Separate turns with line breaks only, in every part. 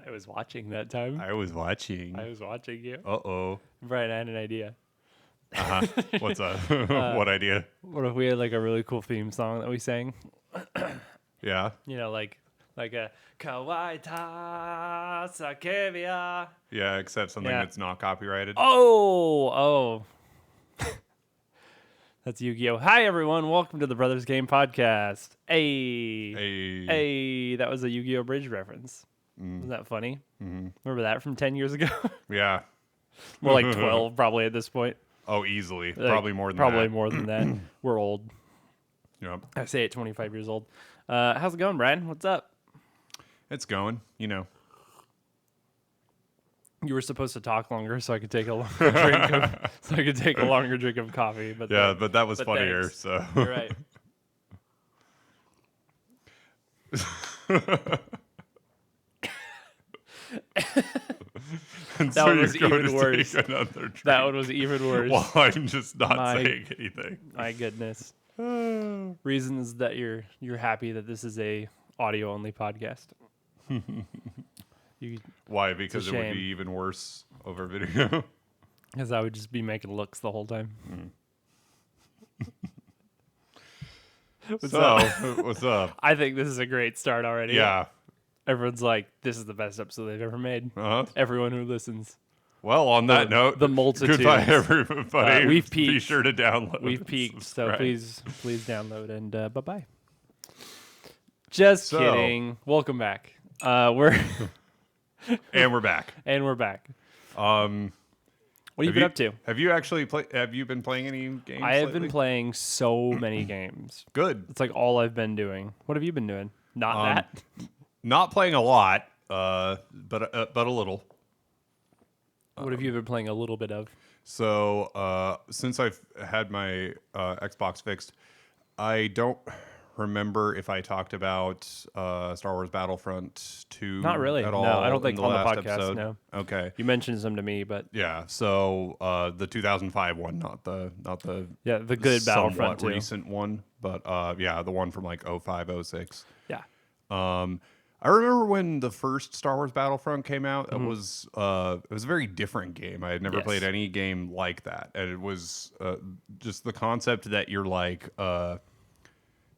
I was watching that time.
I was watching.
I was watching you.
Uh-oh.
Brian, I had an idea.
Uh-huh. What's up? What idea?
What if we had like a really cool theme song that we sang?
Yeah.
You know, like a Kawaii ta Sakevia.
Yeah, except something
Yeah.
that's not copyrighted.
Oh. That's Yu-Gi-Oh! Hi everyone, welcome to the Brothers Game Podcast. Hey, that was a Yu-Gi-Oh! Bridge reference. Isn't that funny? Mm-hmm. Remember that from 10 years ago?
Yeah.
More like 12 probably at this point.
Oh, easily.
Like,
Probably more than
probably
that.
more than that. We're old.
Yep.
I say it 25 years old. How's it going, Brian? What's up?
It's going, you know.
You were supposed to talk longer so I could take a longer drink of coffee. But
Yeah, but that was
but
funnier,
thanks.
so.
You're right.
And
That
so
was
you're going
even
to
worse.
take another drink
That one was even worse.
while I'm just not
My-
saying anything.
My goodness. Reasons that you're happy that this is a audio only podcast.
Why? Because it would
shame.
be even worse over video.
Because I would just be making looks the whole time. What's up?
What's up?
I think this is a great start already.
Yeah.
Everyone's like, this is the best episode they've ever made.
Uh-huh.
Everyone who listens.
Well, on that note,
the multitudes.
goodbye, everybody.
We've
Be
peaked.
sure to download.
We've
and
peaked, so
subscribe.
please download and bye-bye. Just
So-
kidding. Welcome back. We're
And we're back.
and we're back. What have you
Have
been up to?
Have you actually Have you been playing any games?
I have
lately?
been playing so many games.
Good.
It's like all I've been doing. What have you been doing? Not that.
Not playing a lot, but a little.
What have you been playing a little bit of?
So since I've had my Xbox fixed, I don't remember if I talked about Star Wars Battlefront 2
Not really.
at all.
No, I don't
in
think
the
on the
last
podcast,
episode.
no.
Okay.
You mentioned some to me, but
Yeah. So the 2005 one, not the
yeah, the good Battlefront
somewhat
2.
recent one, but yeah, the one from like 05, 06.
Yeah.
I remember when the first Star Wars Battlefront came out.
Mm-hmm.
It was a very different game. I had never
Yes.
played any game like that, and it was just the concept that you're like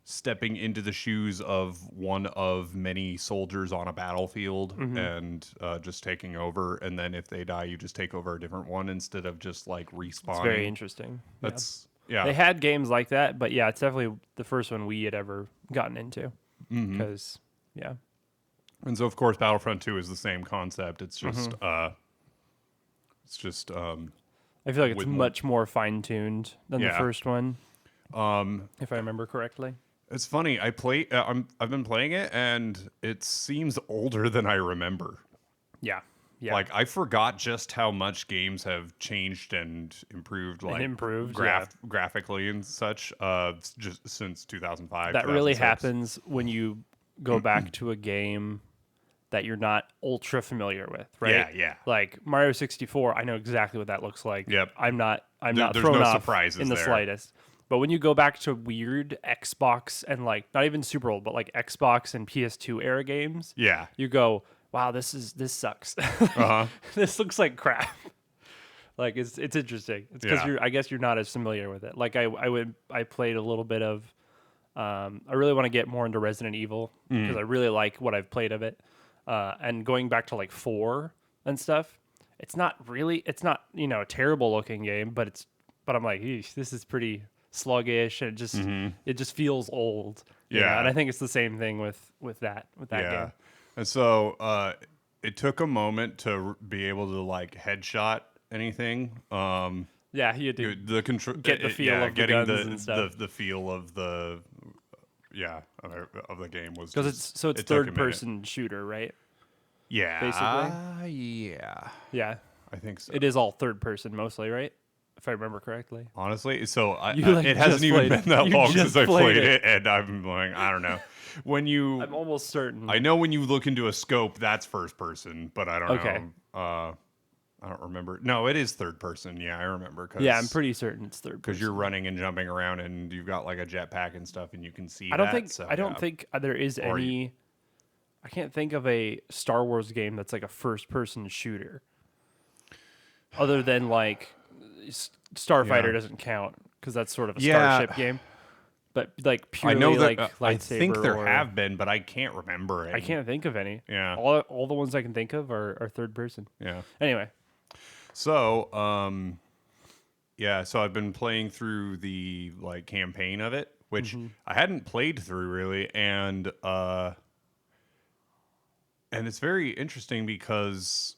stepping into the shoes of one of many soldiers on a battlefield and just taking over. And then if they die, you just take over a different one instead of just like respawning.
It's very interesting. Yeah.
That's yeah.
They had games like that, but yeah, it's definitely the first one we had ever gotten into. Because, yeah.
And so, of course, Battlefront 2 is the same concept. It's just,
Mm-hmm. I feel like it's
with
much more fine-tuned than the
Yeah.
first one, if I remember correctly.
it's funny. I've been playing it, and it seems older than I remember.
Yeah. Yeah.
Like I forgot just how much games have changed and improved, like
improved,
graphically and such. Just since 2005.
that really
2006.
happens when you go back to a game that you're not ultra familiar with, right?
Yeah, yeah.
Like Mario 64, I know exactly what that looks like.
Yep.
I'm not
There's
thrown
no
off
surprises
in the
there.
slightest. But when you go back to weird Xbox and like not even super old, but like Xbox and PS2 era games,
Yeah.
you go, "Wow, this sucks. This looks like crap." Like it's interesting. It's because
Yeah.
I guess you're not as familiar with it. Like I played a little bit of. I really want to get more into Resident Evil because I really like what I've played of it. And going back to like 4 and stuff, it's not a terrible looking game, but I'm like, "Eesh, this is pretty sluggish and it just feels old." you know?
Yeah.
And I think it's the same thing with that game.
And so it took a moment to be able to like headshot anything.
Yeah, you do.
The control,
Get the feel of the
getting
guns and stuff.
the feel of the of the game was
Because
just-
it's
it took a
third
minute.
person shooter, right?
Yeah,
basically.
yeah,
Yeah,
I think so.
it is all third person mostly, right? If I remember correctly.
Honestly, so
You, like,
it hasn't
just
even
played
been
it.
that
You
long
just
since I
played
played
it.
it, and I'm like, I don't know. When you,
I'm almost certain.
I know when you look into a scope, that's first person, but I don't
Okay.
know. I don't remember. No, it is third person. Yeah, I remember.
Yeah, I'm pretty certain it's third person.
Because you're running and jumping around, and you've got like a jetpack and stuff, and you can see.
I don't
that,
think
so,
I don't
yeah.
think there is
Or
any I can't think of a Star Wars game that's like a first-person shooter, other than like Starfighter
Yeah.
doesn't count because that's sort of a
Yeah.
starship game. But like
I
purely
know that
like
I think
lightsaber
there
or
have been, but I can't remember
I
any.
can't think of any.
Yeah.
All the ones I can think of are third person.
Yeah.
Anyway,
So, yeah, so I've been playing through the like campaign of it, which I hadn't played through really, and it's very interesting because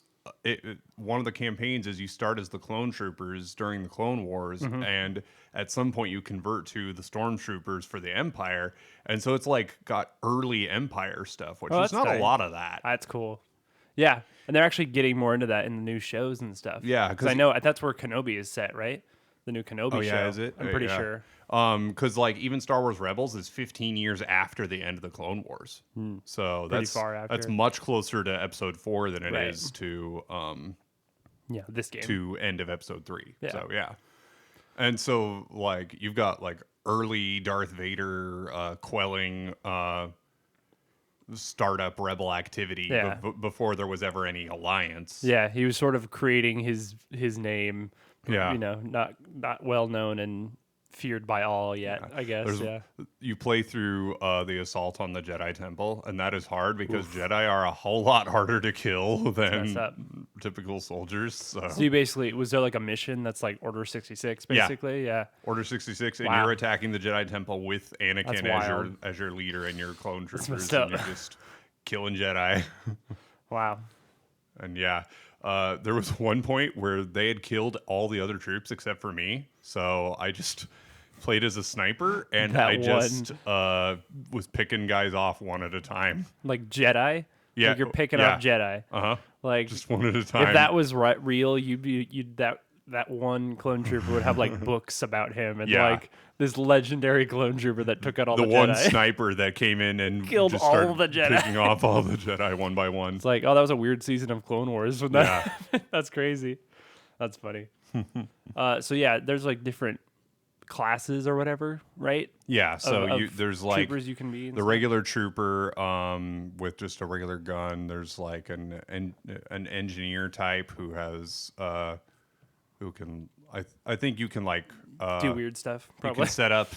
one of the campaigns is you start as the clone troopers during the Clone Wars, and at some point you convert to the stormtroopers for the Empire, and so it's like got early Empire stuff, which
Oh,
is
that's
not
tight.
a lot of that.
that's cool. Yeah, and they're actually getting more into that in the new shows and stuff.
Yeah,
because I know that's where Kenobi is set, right? The new Kenobi
Oh
show.
yeah, is it?
I'm pretty
Yeah.
sure.
Because like even Star Wars Rebels is 15 years after the end of the Clone Wars, so
Pretty
that's
far after.
that's much closer to Episode 4 than it
Right.
is to
Yeah, this game.
to end of Episode 3.
Yeah.
So yeah, and so like you've got like early Darth Vader quelling startup rebel activity
Yeah.
before there was ever any alliance.
Yeah, he was sort of creating his name.
Yeah.
You know, not well known and feared by all yet. I guess. Yeah.
You play through the assault on the Jedi Temple, and that is hard because Jedi are a whole lot harder to kill
messed up.
than typical soldiers. So,
So you basically was there like a mission that's like Order 66
Yeah.
basically? Yeah.
Order 66, and
Wow.
you're attacking the Jedi Temple with Anakin
That's
wild. As your leader and your clone troopers,
messed
and
up.
you're just killing Jedi.
Wow.
And yeah, there was one point where they had killed all the other troops except for me, so I just played as a sniper, and
That
I just was picking guys off one at a time.
Like Jedi?
Yeah,
Like you're picking
yeah.
up Jedi.
Uh-huh.
Like
Just one at a time.
if that was real, you'd that one clone trooper would have like books about him and
Yeah.
like this legendary clone trooper that took out all
the
the
one
Jedi.
sniper that came in and
Killed
just
all
started
the Jedi.
picking off all the Jedi one by one.
It's like, oh, that was a weird season of Clone Wars. When that that's crazy. That's funny. So yeah, there's like different classes or whatever, right?
Yeah, so
Of
there's like
troopers you can be. and
the
stuff.
regular trooper with just a regular gun. There's like an engineer type who has who can I think you can like
do weird stuff,
you
probably
can set up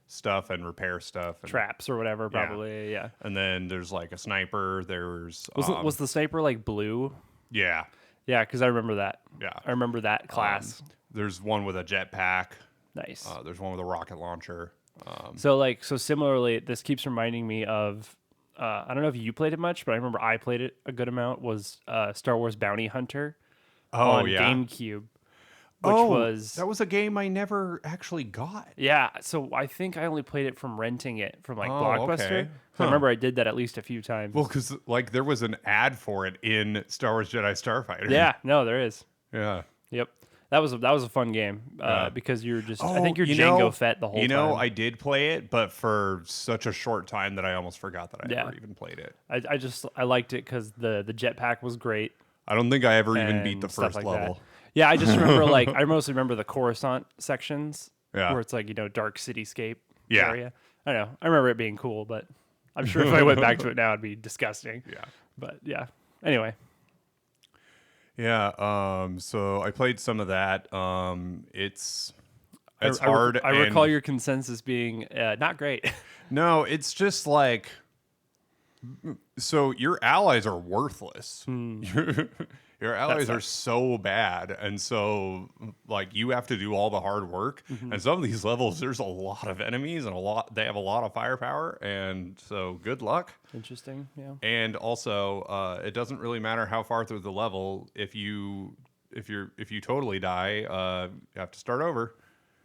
stuff and repair stuff and,
traps or whatever, probably. Yeah.
and then there's like a sniper. There's
Was the sniper like blue?
yeah.
Yeah, because I remember that.
Yeah.
I remember that class.
There's one with a jetpack.
Nice.
There's one with a rocket launcher.
So similarly, this keeps reminding me of. I don't know if you played it much, but I remember I played it a good amount. Was Star Wars Bounty Hunter on GameCube, which was
that was a game I never actually got.
yeah. So I think I only played it from renting it from like Blockbuster.
okay.
So I remember I did that at least a few times.
Well, because like there was an ad for it in Star Wars Jedi Starfighter.
yeah, no, there is.
Yeah.
Yep. That was a fun game because you're just I think you're
you
Jango
know-
Fett the whole
You know,
time.
I did play it, but for such a short time that I almost forgot that I
Yeah.
ever even played it.
I liked it because the jetpack was great.
I don't think I ever even beat
and
the
stuff
first
like
level.
that. Yeah, I just remember I mostly remember the Coruscant sections
Yeah.
where it's like dark cityscape
Yeah.
area. I don't know. I remember it being cool, but I'm sure if I went back to it now, it'd be disgusting.
Yeah.
But yeah. Anyway,
Yeah. So I played some of that. It's
I
hard.
I
and-
recall your consensus being not great.
No, it's just like. So your allies are worthless. Your allies are so bad, and so like you have to do all the hard work. And some of these levels, there's a lot of enemies and they have a lot of firepower, and so good luck.
Interesting. Yeah.
And also, it doesn't really matter how far through the level. If you totally die, you have to start over.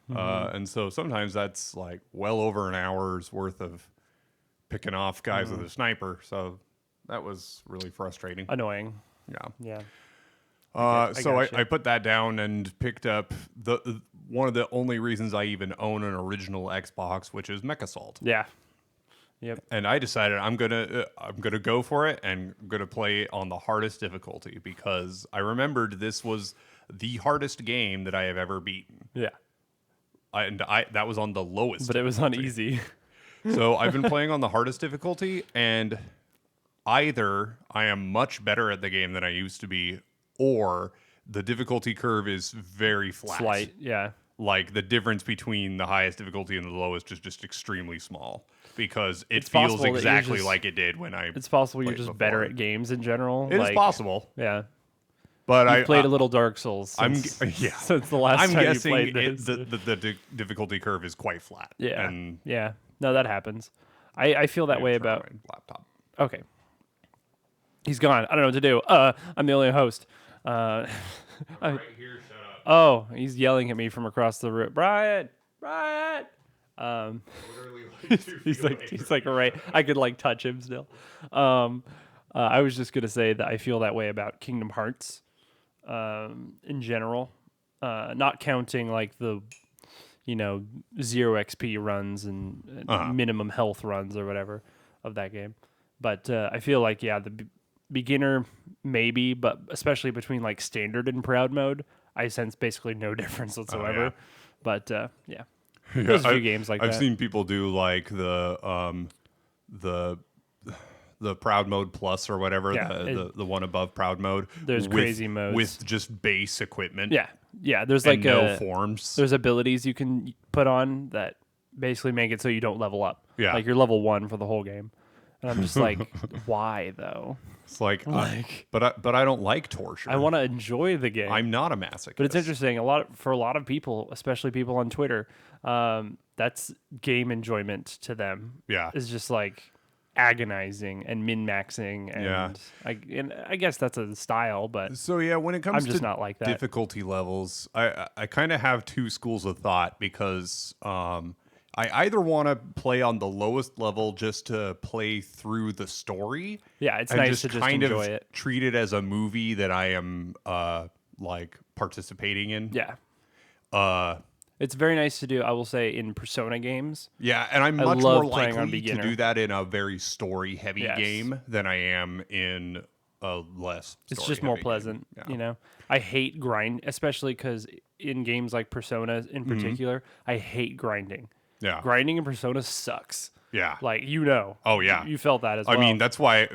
And so sometimes that's like well over an hour's worth of picking off guys with a sniper. So that was really frustrating.
Annoying.
Yeah.
Yeah.
So
gotcha.
I put that down and picked up the one of the only reasons I even own an original Xbox, which is Mech Assault.
Yeah. Yep.
And I decided I'm gonna go for it, and I'm gonna play on the hardest difficulty because I remembered this was the hardest game that I have ever beaten.
Yeah.
That was on the lowest.
But it was on
difficulty.
easy.
So I've been playing on the hardest difficulty, and either I am much better at the game than I used to be, or the difficulty curve is very flat.
Slight, yeah.
Like the difference between the highest difficulty and the lowest is just extremely small because it
It's
feels
possible that you're
exactly
just-
like it did when I.
It's possible you're
played
just
before.
better at games in general.
It is possible,
Yeah.
but
I've played a little Dark Souls since,
yeah.
since the last
I'm
time
guessing
you played this.
the difficulty curve is quite flat.
Yeah.
and
Yeah. No, that happens. I feel that way
Turn
about...
my laptop.
Okay. He's gone. I don't know what to do. I'm the only host.
Right here, shut up.
Oh, he's yelling at me from across the room. Brian!
Literally like 2
He's
feet
like
away.
he's like right. I could like touch him still. I was just gonna say that I feel that way about Kingdom Hearts, in general. Not counting like the, 0 XP runs and minimum health runs or whatever of that game. But I feel like the beginner maybe, but especially between like standard and proud mode, I sense basically no difference whatsoever.
yeah.
But there's a few games like
I've
that.
seen people do like the proud mode plus or whatever,
Yeah,
the one above proud mode.
There's crazy modes
with just base equipment.
Yeah. There's
and
like
no forms.
There's abilities you can put on that basically make it so you don't level up.
Yeah.
Like you're level 1 for the whole game. And I'm just like, why though?
It's like, but I don't like torture.
I want to enjoy the game.
I'm not a masochist.
But it's interesting. For a lot of people, especially people on Twitter, that's game enjoyment to them.
Yeah.
Is just like agonizing and min-maxing, and I guess that's a style, but
So yeah, when it comes
I'm just
to
not like that.
difficulty levels, I kind of have two schools of thought because I either want to play on the lowest level just to play through the story.
Yeah, it's
and
nice to just
kind
enjoy
of
it.
treat it as a movie that I am like participating in.
Yeah. It's very nice to do, I will say, in Persona games.
Yeah, and I'm
I
much
love
more
playing on
likely to
beginner.
do that in a very story-heavy
Yes.
game than I am in a less.
It's just more
story-heavy
pleasant,
game.
I hate grind, especially because in games like Persona in particular, I hate grinding.
Yeah.
Grinding in Persona sucks.
Yeah.
Like,
Oh, yeah.
You felt that as well.
I mean, that's why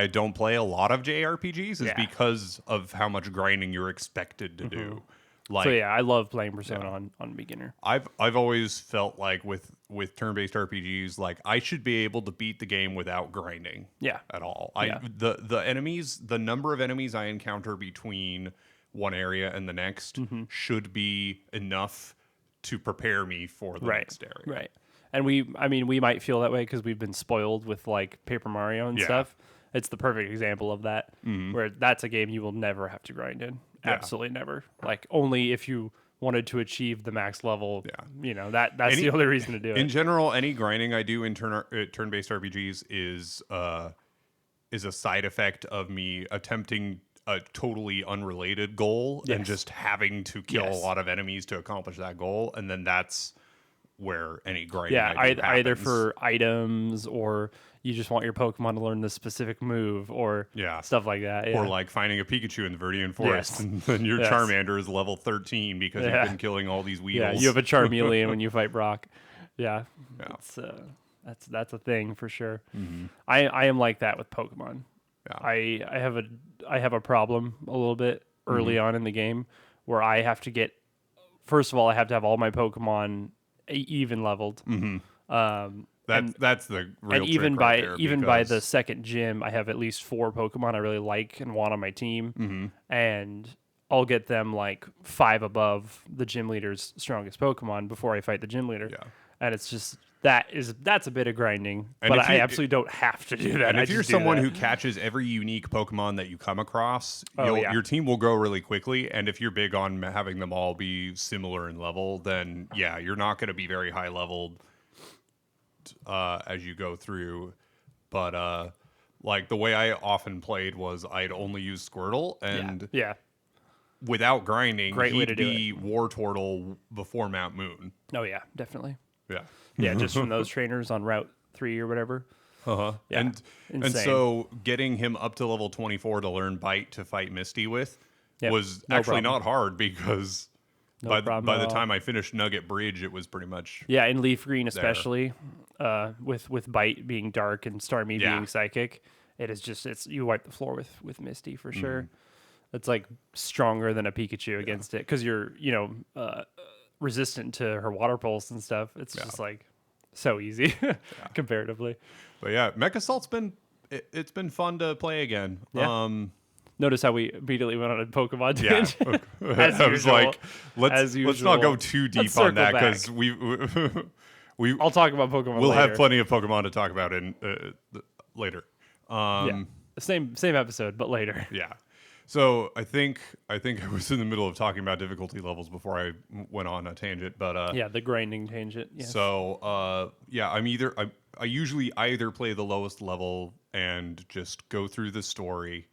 I don't play a lot of JRPGs is
Yeah.
because of how much grinding you're expected to do. Like,
So yeah, I love playing Persona on beginner.
I've always felt like with turn-based RPGs, like I should be able to beat the game without grinding.
Yeah.
At all.
Yeah.
The enemies, the number of enemies I encounter between one area and the next should be enough to prepare me for the next area.
Right. And we might feel that way because we've been spoiled with like Paper Mario and stuff. It's the perfect example of that, where that's a game you will never have to grind in.
Yeah.
Absolutely never. Like only if you wanted to achieve the max level.
Yeah.
That's the only reason to do it.
In general, any grinding I do in turn-based RPGs is a side effect of me attempting a totally unrelated goal and just having to kill a lot of enemies to accomplish that goal, and then that's where any grinding I do
either
happens.
for items or you just want your Pokemon to learn this specific move or stuff like that. Yeah.
Or like finding a Pikachu in the Viridian Forest,
Yes.
and then your
Yes.
Charmander is level 13 because you've been killing all these Weedles.
Yeah, you have a Charmeleon when you fight Brock. Yeah.
Yeah.
That's a thing for sure.
Mm-hmm.
I am like that with Pokemon.
Yeah.
I have a problem a little bit early on in the game where I have to get, first of all, I have to have all my Pokemon even leveled.
That's the real
And even
trick
by
right there,
by the
because-
second gym, I have at least 4 Pokemon I really like and want on my team, and I'll get them like 5 above the gym leader's strongest Pokemon before I fight the gym leader.
Yeah.
And it's just that's a bit of grinding,
And
but
if
I
you-
absolutely don't have to do that.
And
I
if you're
just do
someone
that.
who catches every unique Pokemon that you come across,
Oh, yeah.
your team will grow really quickly. And if you're big on having them all be similar in level, then you're not going to be very high leveled as you go through. But like the way I often played was I'd only use Squirtle, and
yeah.
without grinding,
Great way
he'd
to do
be War Turtle before Mount Moon.
Oh yeah, definitely.
Yeah.
Yeah, just from those trainers on Route 3 or whatever.
Yeah. And
Insane.
so getting him up to level 24 to learn Bite to fight Misty with was
no
actually
problem.
not hard because by
problem
the
at all.
time I finished Nugget Bridge, it was pretty much
Yeah, in Leaf Green especially, with Bite being dark and Starmie
Yeah.
being psychic, it is just you wipe the floor with Misty for sure. It's like stronger than a Pikachu against it because you're resistant to her water pulse and stuff. It's just like so easy comparatively.
But yeah, Mech Assault's it's been fun to play again.
Yeah. Notice how we immediately went on a Pokemon tangent.
Yeah.
As
I was
usual.
like, let's not go too deep on that because
I'll talk about Pokemon
we'll
later.
have plenty of Pokemon to talk about in later.
Same episode, but later.
Yeah. So I think I was in the middle of talking about difficulty levels before I went on a tangent, but
the grinding tangent. Yes.
So I usually either play the lowest level and just go through the story,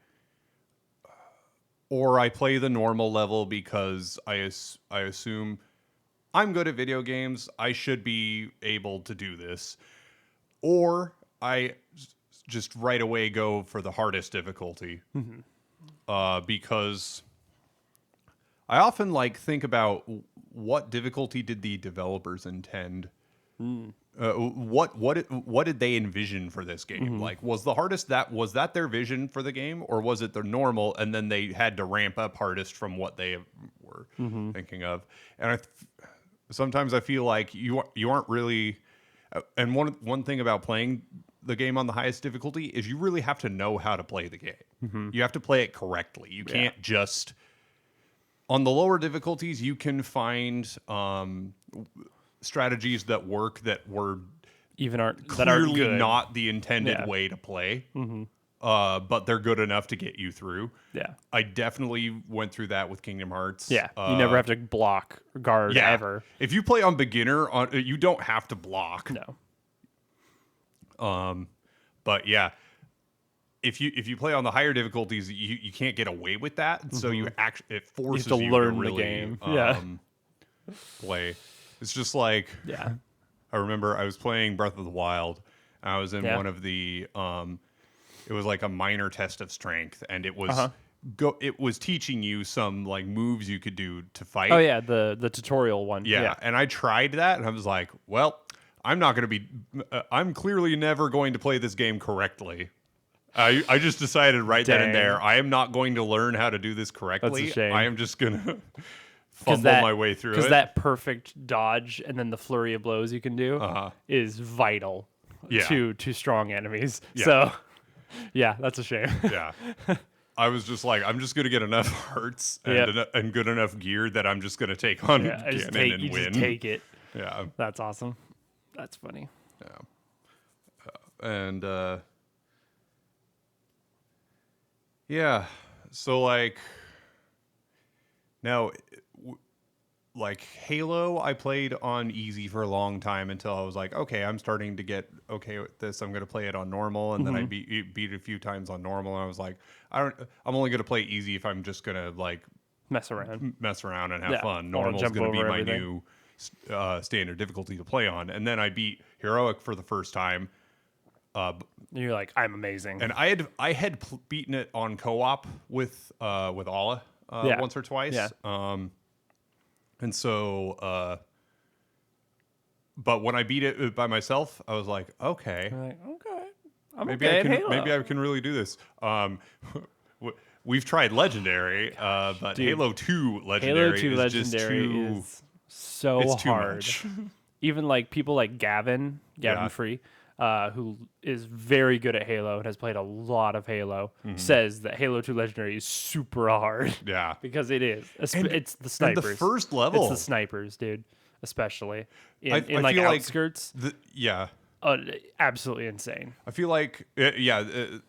or I play the normal level because I assume I'm good at video games. I should be able to do this, or I just right away go for the hardest difficulty. Because I often think about what difficulty did the developers intend? What did they envision for this game? Like, was the hardest was that their vision for the game, or was it the normal and then they had to ramp up hardest from what they were thinking of? And sometimes I feel like you aren't really. And one thing about playing the game on the highest difficulty is you really have to know how to play the game. You have to play it correctly. You can't just on the lower difficulties. You can find strategies that work that were clearly not the intended way to play, but they're good enough to get you through. Yeah, I definitely went through that with Kingdom Hearts.
Yeah, you never have to block or guard ever.
If you play on beginner, you don't have to block.
No.
But yeah, if you play on the higher difficulties, you can't get away with that. So it forces you to learn really, the game. Play. It's just like I remember I was playing Breath of the Wild. And I was in one of the it was like a minor test of strength, and it was it was teaching you some moves you could do to fight.
Oh yeah, the tutorial one.
Yeah, and I tried that, and I was like, well, I'm not going to be. I'm clearly never going to play this game correctly. I just decided then and there, I am not going to learn how to do this correctly.
That's a shame.
I am just going to fumble my way through it.
Because that perfect dodge and then the flurry of blows you can do is vital to strong enemies. Yeah. So, yeah, that's a shame.
Yeah. I was just like, I'm just going to get enough hearts and good enough gear that I'm just going to take on Ganon and win.
Just take it.
Yeah.
That's awesome. That's funny.
Yeah. And, yeah. So, now, Halo, I played on easy for a long time until I was like, okay, I'm starting to get okay with this. I'm going to play it on normal. And then I beat it a few times on normal. And I was like, I'm only going to play easy if I'm just going to,
mess around
and have fun. Normal's going to be my new standard difficulty to play on. And then I beat Heroic for the first time.
You're like, I'm amazing.
And I had beaten it on co-op with Alla once or twice. Yeah. And so, but when I beat it by myself, I was like, okay, maybe I can really do this. We've tried Legendary, but dude, Halo 2 Legendary is just too
so hard.
Much.
Even people like Gavin Free, who is very good at Halo and has played a lot of Halo, says that Halo 2 Legendary is super hard.
Yeah.
Because it is. It's the snipers.
And the first level.
It's the snipers, dude. Especially. In
feel
outskirts. Absolutely insane.
I feel like, in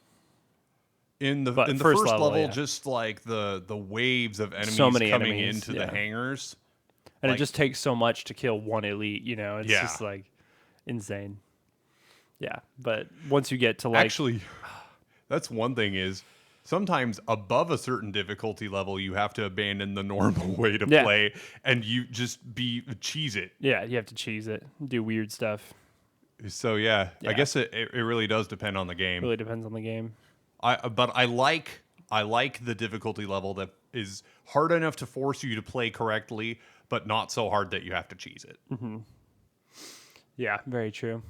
the first level, just the waves of enemies coming into the hangars.
And it just takes so much to kill one elite, it's just insane. Yeah, but once you get to
actually, that's one thing is sometimes above a certain difficulty level, you have to abandon the normal way to play and you just cheese it.
Yeah, you have to cheese it, do weird stuff.
So I guess it really does depend on the game.
It really depends on the game.
But I like the difficulty level that is hard enough to force you to play correctly, but not so hard that you have to cheese it.
Yeah, very true.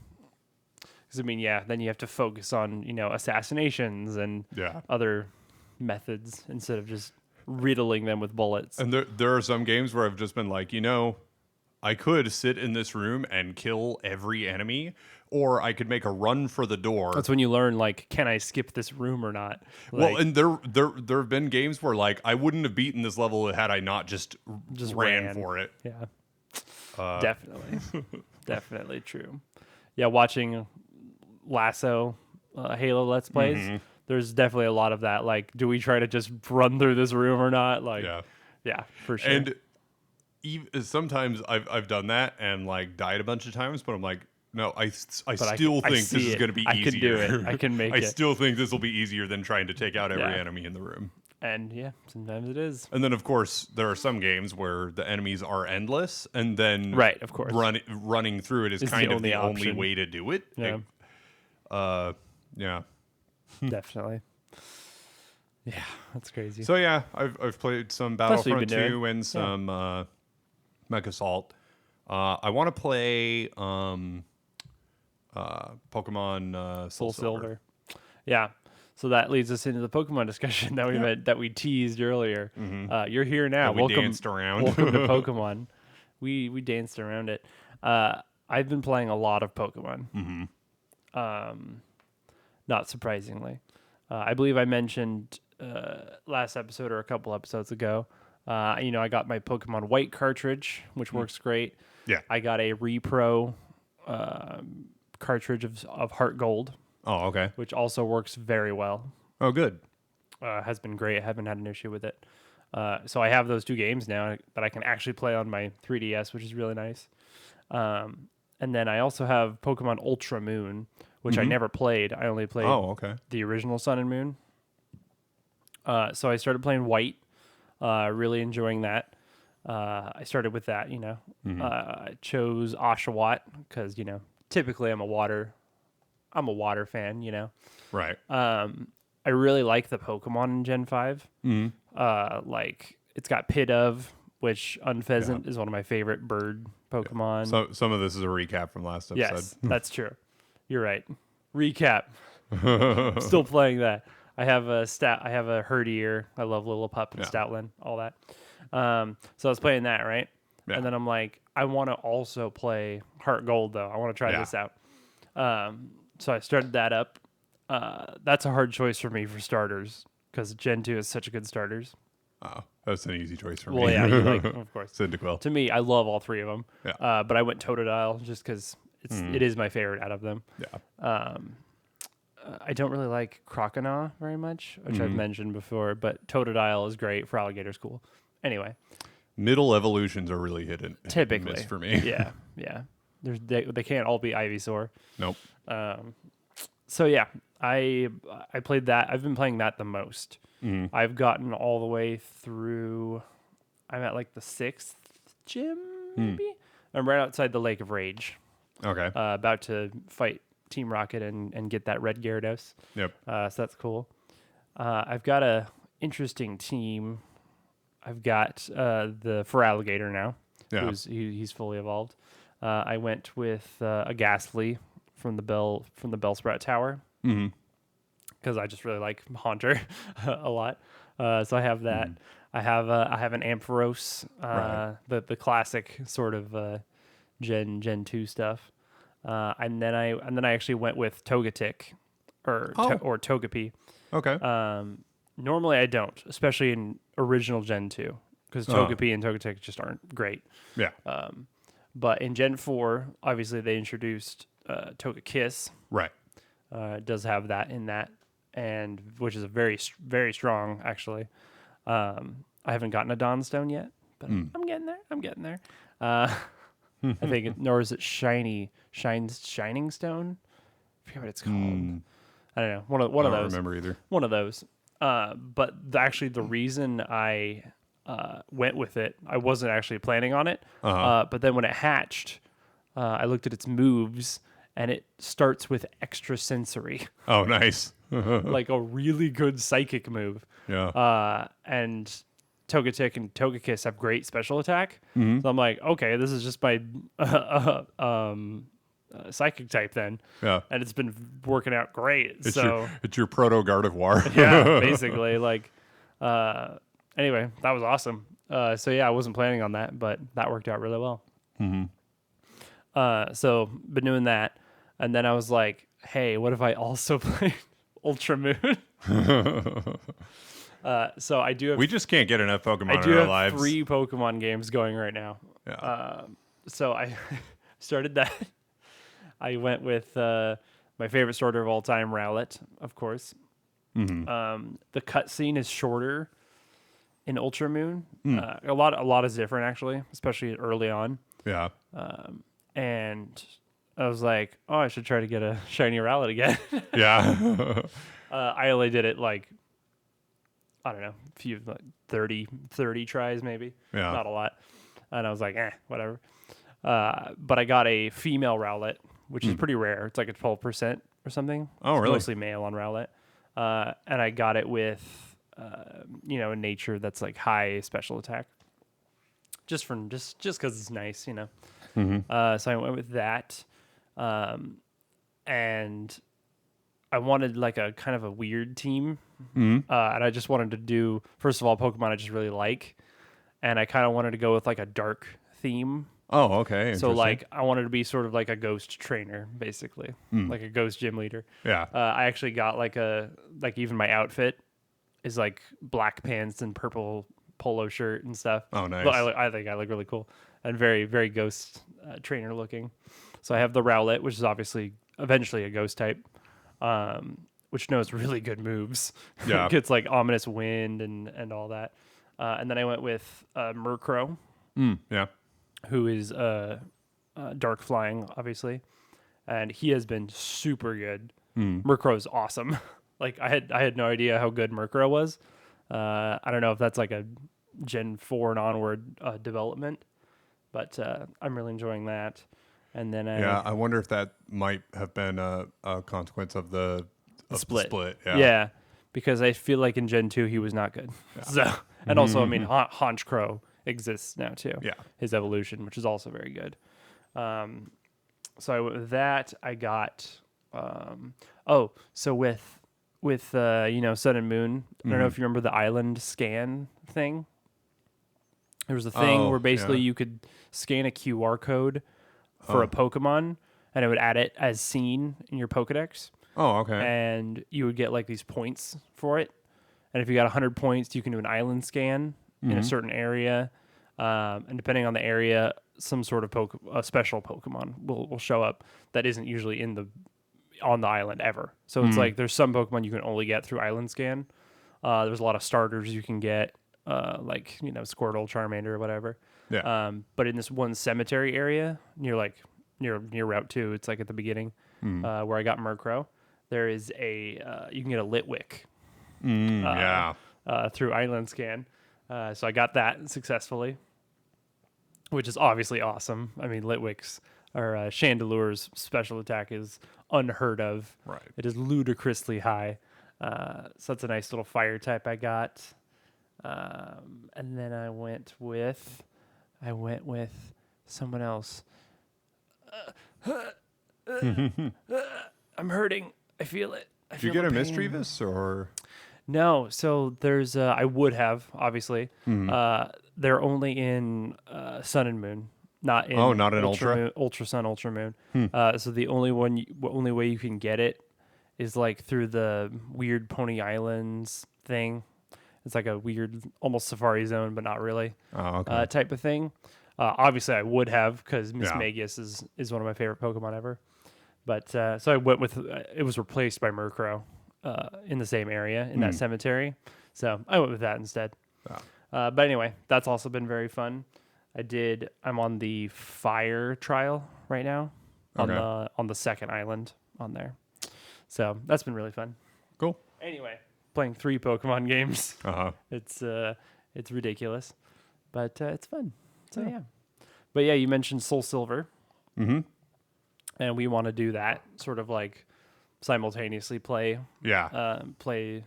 Because I mean, yeah, then you have to focus on assassinations and other methods instead of just riddling them with bullets.
And there are some games where I've just been like, I could sit in this room and kill every enemy, or I could make a run for the door.
That's when you learn, like, can I skip this room or not?
Well, and there have been games where, like, I wouldn't have beaten this level had I not just ran for it.
Yeah, definitely, definitely true. Yeah, watching Lasso, Halo Let's Plays, there's definitely a lot of that. Like, do we try to just run through this room or not? Like, yeah, for sure.
And sometimes I've done that and like died a bunch of times, but I'm like, no, I still think this is going to be easier.
I can do it. I can make it.
I still think this will be easier than trying to take out every enemy in the room.
And yeah, sometimes it is.
And then of course there are some games where the enemies are endless, and then
of course,
running through it is kind of the only way to do it.
Yeah.
Yeah.
Definitely. Yeah, that's crazy.
So yeah, I've played some Battlefront 2 and some Mech Assault. I want to play Pokemon Soul Silver.
Yeah. So that leads us into the Pokemon discussion that we teased earlier. You're here now.
We danced around.
Welcome to Pokemon. We danced around it. I've been playing a lot of Pokemon. Not surprisingly. I believe I mentioned last episode or a couple episodes ago, I got my Pokemon White cartridge, which works great.
Yeah.
I got a Repro cartridge of Heart Gold.
Oh, okay.
Which also works very well.
Oh, good.
Has been great. I haven't had an issue with it. So I have those two games now that I can actually play on my 3DS, which is really nice. And then I also have Pokemon Ultra Moon, which I never played. I only played the original Sun and Moon. So I started playing White. Really enjoying that. I started with that, I chose Oshawott because, typically I'm a water fan,
Right.
I really like the Pokemon in Gen 5. Like it's got Pidove, which Unpheasant is one of my favorite bird Pokemon.
So some of this is a recap from last episode.
Yes, that's true. You're right. Recap. Still playing that. I have a Herdier. I love Lillipup and Stoutland, all that. So I was playing that, right? Yeah. And then I'm like, I want to also play Heart Gold, though. I want to try this out. So I started that up. That's a hard choice for me for starters because Gen 2 is such good starters.
Oh, that's an easy choice for me.
Well, yeah, of course.
Cyndaquil.
To me, I love all three of them.
Yeah.
But I went Totodile just because it is my favorite out of them.
Yeah.
I don't really like Croconaw very much, which I've mentioned before, but Totodile is great for Alligator School. Anyway.
Middle evolutions are really hidden.
Typically.
Miss for me.
Yeah. They can't all be Ivysaur.
Nope.
So yeah, I played that. I've been playing that the most. I've gotten all the way through. I'm at like the 6th gym, maybe. I'm right outside the Lake of Rage.
Okay.
About to fight Team Rocket and get that red Gyarados.
Yep.
So that's cool. I've got a interesting team. I've got the Feraligatr now.
Yeah.
He's fully evolved. I went with a Ghastly from the Bellsprout Tower. Because I just really like Haunter a lot. So I have that. I have an Ampharos, the classic sort of Gen 2 stuff. And then I actually went with Togetic or Togepi.
Okay.
Normally I don't, especially in original Gen 2, because Togepi and Togetic just aren't great.
Yeah.
But in Gen 4, obviously they introduced Togekiss.
Right.
It does have that in that, and which is a very, very strong, actually. I haven't gotten a Dawnstone yet, but I'm getting there. I think, nor is it Shining Stone. I forget what it's called. I don't know. One of those.
I don't remember either.
One of those. But actually, the reason I went with it, I wasn't actually planning on it. But then when it hatched, I looked at its moves, and it starts with extra sensory.
Oh, nice.
Like a really good psychic move.
Yeah.
And Togetic and Togekiss have great special attack. So I'm like, okay, this is just my psychic type then.
Yeah.
And it's been working out great.
It's your proto Gardevoir.
Yeah, basically. Like, anyway, that was awesome. So yeah, I wasn't planning on that, but that worked out really well. So been doing that, and then I was like, hey, what if I also play Ultra Moon? So I do have.
We just can't get enough Pokemon
I do
in our
have
lives.
3 Pokemon games going right now.
Yeah.
So I started that. I went with my favorite starter of all time, Rowlet, of course. The cutscene is shorter in Ultra Moon. A lot is different actually, especially early on.
Yeah.
And I was like, oh, I should try to get a shiny Rowlet again.
Yeah.
I only did it like, I don't know, a few, like 30 tries maybe.
Yeah.
Not a lot. And I was like, whatever. But I got a female Rowlet, which is pretty rare. It's like a 12% or something.
Oh,
It's
really?
mostly male on Rowlet. And I got it with, a nature that's like high special attack. Just because it's nice, So I went with that. And I wanted like a kind of a weird team. And I just wanted to do, first of all, Pokemon I just really like. And I kind of wanted to go with like a dark theme.
Oh, okay.
So
Interesting.
like I wanted to be sort of like a ghost trainer, basically, like a ghost gym leader.
Yeah.
I actually got even my outfit is like black pants and purple polo shirt and stuff.
Oh, nice.
But I think I look really cool and very, very ghost trainer looking. So I have the Rowlet, which is obviously eventually a ghost type, which knows really good moves.
Yeah.
It gets like ominous wind and all that. And then I went with Murkrow,
Yeah.
who is dark flying, obviously, and he has been super good. Murkrow is awesome. Like I had no idea how good Murkrow was. I don't know if that's like a Gen 4 and onward development, but I'm really enjoying that. And then
I wonder if that might have been a consequence of the
split.
Yeah.
Yeah, because I feel like in Gen 2 he was not good. Yeah. So, and also, I mean, Honchkrow exists now too.
Yeah.
His evolution, which is also very good. So I went with that. I got so with Sun and Moon. I don't know if you remember the island scan thing. There was a thing where basically you could scan a QR code for a Pokemon, and it would add it as seen in your Pokedex.
Oh, okay.
And you would get like these points for it. And if you got 100 points, you can do an island scan in a certain area. And depending on the area, some sort of a special Pokemon will show up that isn't usually on the island ever. So it's like there's some Pokemon you can only get through island scan. There's a lot of starters you can get, like Squirtle, Charmander, or whatever.
Yeah.
But in this one cemetery area near Route 2, it's like at the beginning where I got Murkrow. There is you can get a Litwick through island scan. So I got that successfully, which is obviously awesome. I mean, Litwick's or Chandelure's special attack is unheard of.
Right.
It is ludicrously high. So that's a nice little fire type I got. And then I went with someone else. I'm hurting. I feel it.
Did you get a Mischievous or?
No. So there's I would have obviously. They're only in Sun and Moon, not in
Ultra
Moon, Ultra Sun, Ultra Moon. So the only way you can get it is like through the weird Pony Islands thing. It's like a weird, almost Safari Zone, but not really type of thing. Obviously, I would have because Miss Magius is one of my favorite Pokemon ever. But so I went with it was replaced by Murkrow in the same area in that cemetery. So I went with that instead. But anyway, that's also been very fun. I'm on the fire trial right now on the second island on there. So that's been really fun.
Cool.
Anyway, playing 3 Pokemon games. It's ridiculous, but it's fun. So yeah. But yeah, you mentioned Soul Silver. And we want to do that sort of like simultaneously play the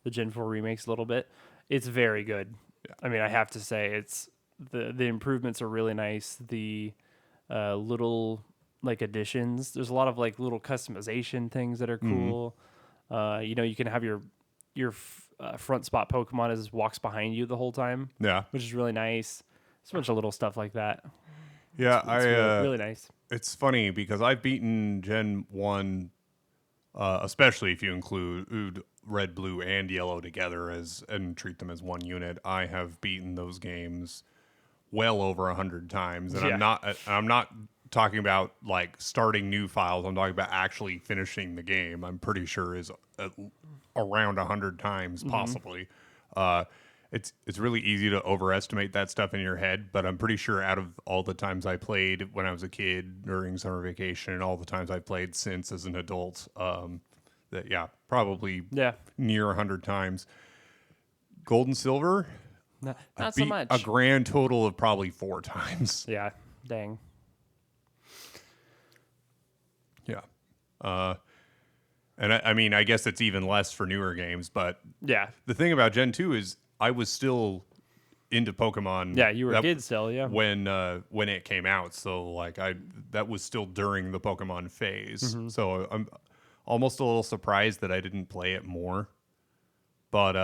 Gen 4 remakes a little bit. It's very good. Yeah. I mean, I have to say it's the improvements are really nice. The little like additions. There's a lot of like little customization things that are cool. You can have your front spot Pokemon as walks behind you the whole time,
Yeah.
which is really nice. There's a bunch of little stuff like that.
Yeah,
It's really nice.
It's funny because I've beaten Gen 1, especially if you include Red, Blue, and Yellow together and treat them as one unit. I have beaten those games well over 100 times, and
Yeah.
I'm not talking about like starting new files. I'm talking about actually finishing the game. I'm pretty sure is around 100 times, possibly. It's really easy to overestimate that stuff in your head, but I'm pretty sure out of all the times I played when I was a kid during summer vacation and all the times I've played since as an adult, probably near 100 times. Gold and Silver,
Not so much.
a grand total of probably 4 times.
Yeah, dang.
Yeah. And I mean, I guess it's even less for newer games, but
Yeah.
the thing about Gen 2 is I was still into Pokemon.
Yeah, you were a kid still, yeah.
When it came out, so like that was still during the Pokemon phase. So I'm almost a little surprised that I didn't play it more. But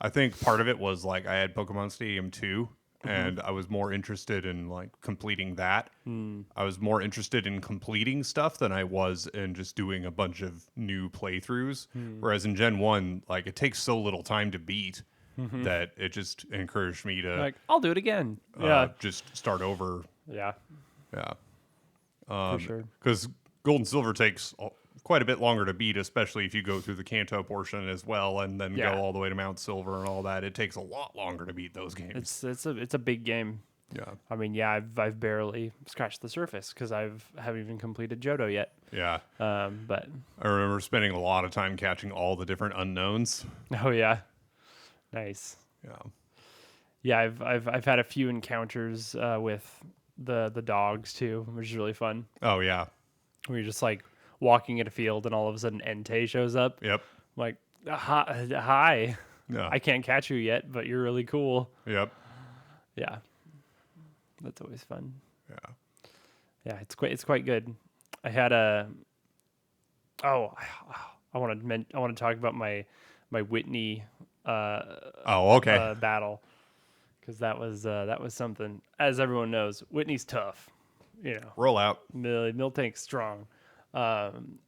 I think part of it was like I had Pokemon Stadium 2 and I was more interested in like completing that. I was more interested in completing stuff than I was in just doing a bunch of new playthroughs. Whereas in Gen 1, like it takes so little time to beat that it just encouraged me to
Like, I'll do it again. Yeah.
just start over.
Yeah,
Yeah.
for sure.
Because Gold and Silver takes quite a bit longer to beat, especially if you go through the Kanto portion as well and then go all the way to Mount Silver and all that. It takes a lot longer to beat those games.
It's a big game.
Yeah.
I mean, I've barely scratched the surface because haven't even completed Johto yet.
Yeah.
But
I remember spending a lot of time catching all the different unknowns.
oh yeah, nice.
Yeah.
Yeah, I've had a few encounters with the dogs too, which is really fun.
Oh, yeah.
Where you're just like walking in a field and all of a sudden Entei shows up.
Yep.
I'm like, hi.
Yeah.
I can't catch you yet, but you're really cool.
Yep.
Yeah, that's always fun.
Yeah.
Yeah, it's quite good. I had a I want to talk about my Whitney
Okay.
battle because that was something. As everyone knows, Whitney's tough.
Roll out.
Miltank's strong.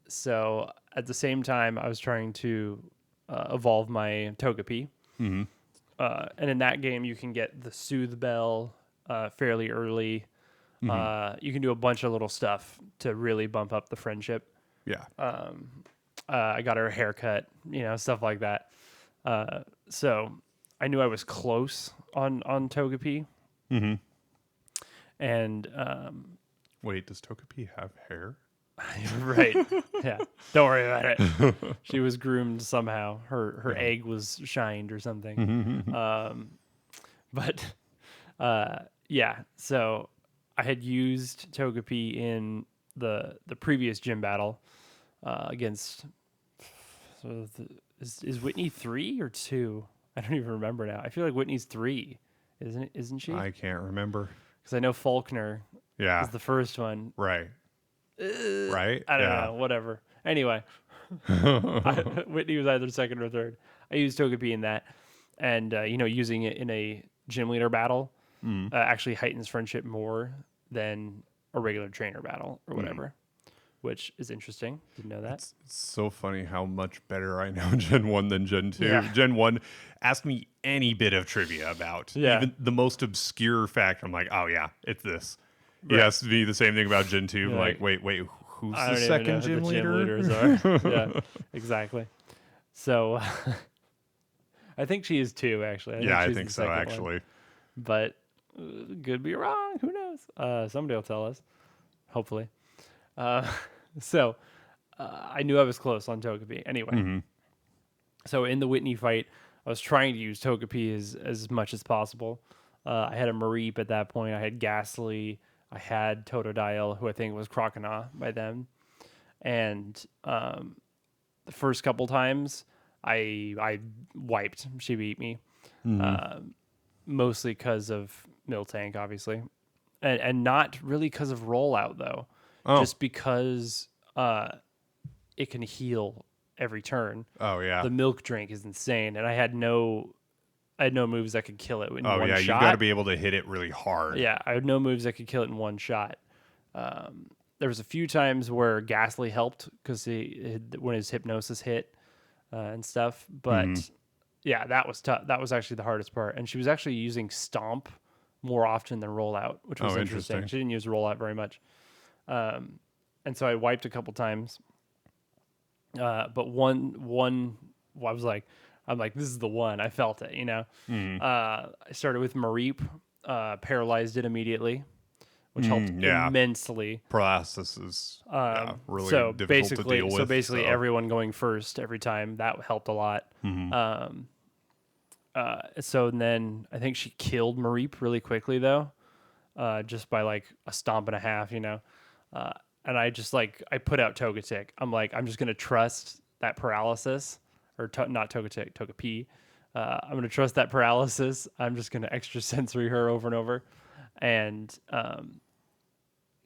So at the same time, I was trying to evolve my Togepi. And in that game, you can get the Soothe Bell fairly early. You can do a bunch of little stuff to really bump up the friendship.
Yeah.
I got her a haircut, stuff like that. So I knew I was close on Togepi. And
Wait, does Togepi have hair?
right. Yeah. Don't worry about it. She was groomed somehow. Her egg was shined or something. But yeah. So I had used Togepi in the previous gym battle against. Is Whitney 3 or 2? I don't even remember now. I feel like Whitney's 3, isn't she?
I can't remember.
Because I know Faulkner
Yeah.
is the first one.
Right. Right?
I don't know. Whatever. Anyway, Whitney was either second or third. I used Togepi in that, and using it in a gym leader battle actually heightens friendship more than a regular trainer battle or whatever, which is interesting. Didn't know that.
It's so funny how much better I know Gen 1 than Gen 2.
Yeah.
Gen 1, ask me any bit of trivia about even the most obscure fact. I'm like, oh, yeah, it's this.
Right.
It has to be the same thing about Gen 2.
You're
I'm like,
like,
wait, who's
I
the
don't even know
second
who
gym
the
leader?
leaders are. Yeah, exactly. So I think she is 2, actually.
I
she's
think
the
so,
second one.
actually.
But could be wrong. Who knows? Somebody will tell us. Hopefully. So I knew I was close on Togepi. Anyway, so in the Whitney fight, I was trying to use Togepi as much as possible. I had a Mareep at that point. I had Ghastly. I had Totodile, who I think was Croconaw by then. And the first couple times, I wiped. She beat me. Mostly because of Miltank, obviously. and not really because of rollout though,
Oh.
just because it can heal every turn.
Oh yeah.
The milk drink is insane, and I had no moves that could kill it in
Oh
one
yeah.
shot.
You got to be able to hit it really hard.
Yeah, I had no moves that could kill it in one shot. There was a few times where Ghastly helped because when his hypnosis hit and stuff, but yeah, that was tough. That was actually the hardest part, and she was actually using Stomp more often than Rollout, which was interesting. She didn't use Rollout very much, and so I wiped a couple times. But one, I was like, I'm like, this is the one. I felt it, you know. I started with Mareep, paralyzed it immediately, which helped immensely.
Paralysis is really
so
difficult to deal with.
So basically, everyone going first every time, that helped a lot. So then I think she killed Mareep really quickly though, just by like a stomp and a half, you know. And I just I put out Togetic. I'm like, I'm just gonna trust that paralysis, or not Togetic, Togepi. I'm gonna trust that paralysis. I'm just gonna extra sensory her over and over, and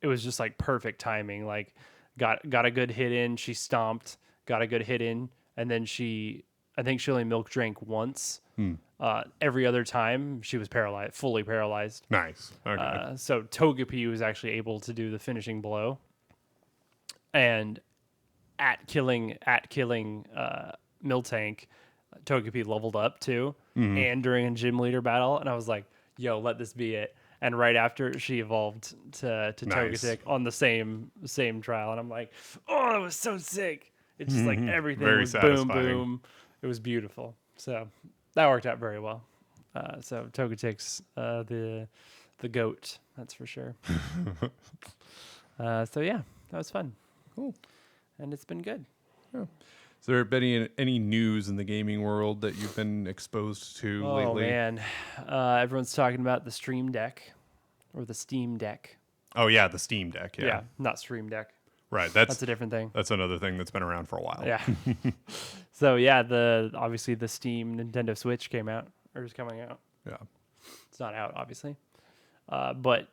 it was just like perfect timing. Like, got a good hit in. She stomped, got a good hit in, and then I think she only milk drank once. Every other time she was paralyzed, fully paralyzed.
Nice. Okay.
So Togepi was actually able to do the finishing blow. And at killing Miltank, Togepi leveled up too, and during a gym leader battle, and I was like, "Yo, let this be it." And right after, she evolved to Togetic on the same trial, and I'm like, "Oh, that was so sick!" It's just like everything
Very
was
satisfying.
boom, boom. It was beautiful. So that worked out very well. So Togetic's the goat, that's for sure. So yeah, that was fun.
Cool.
And it's been good.
Yeah. Has there been any news in the gaming world that you've been exposed to lately?
Oh, man. Everyone's talking about the Stream Deck or the Steam Deck.
Oh, yeah, the Steam Deck. Yeah.
Not Stream Deck.
Right.
That's a different thing.
That's another thing that's been around for a while.
Yeah. So, yeah, obviously the Steam Nintendo Switch came out, or is coming out.
Yeah.
It's not out, obviously. But,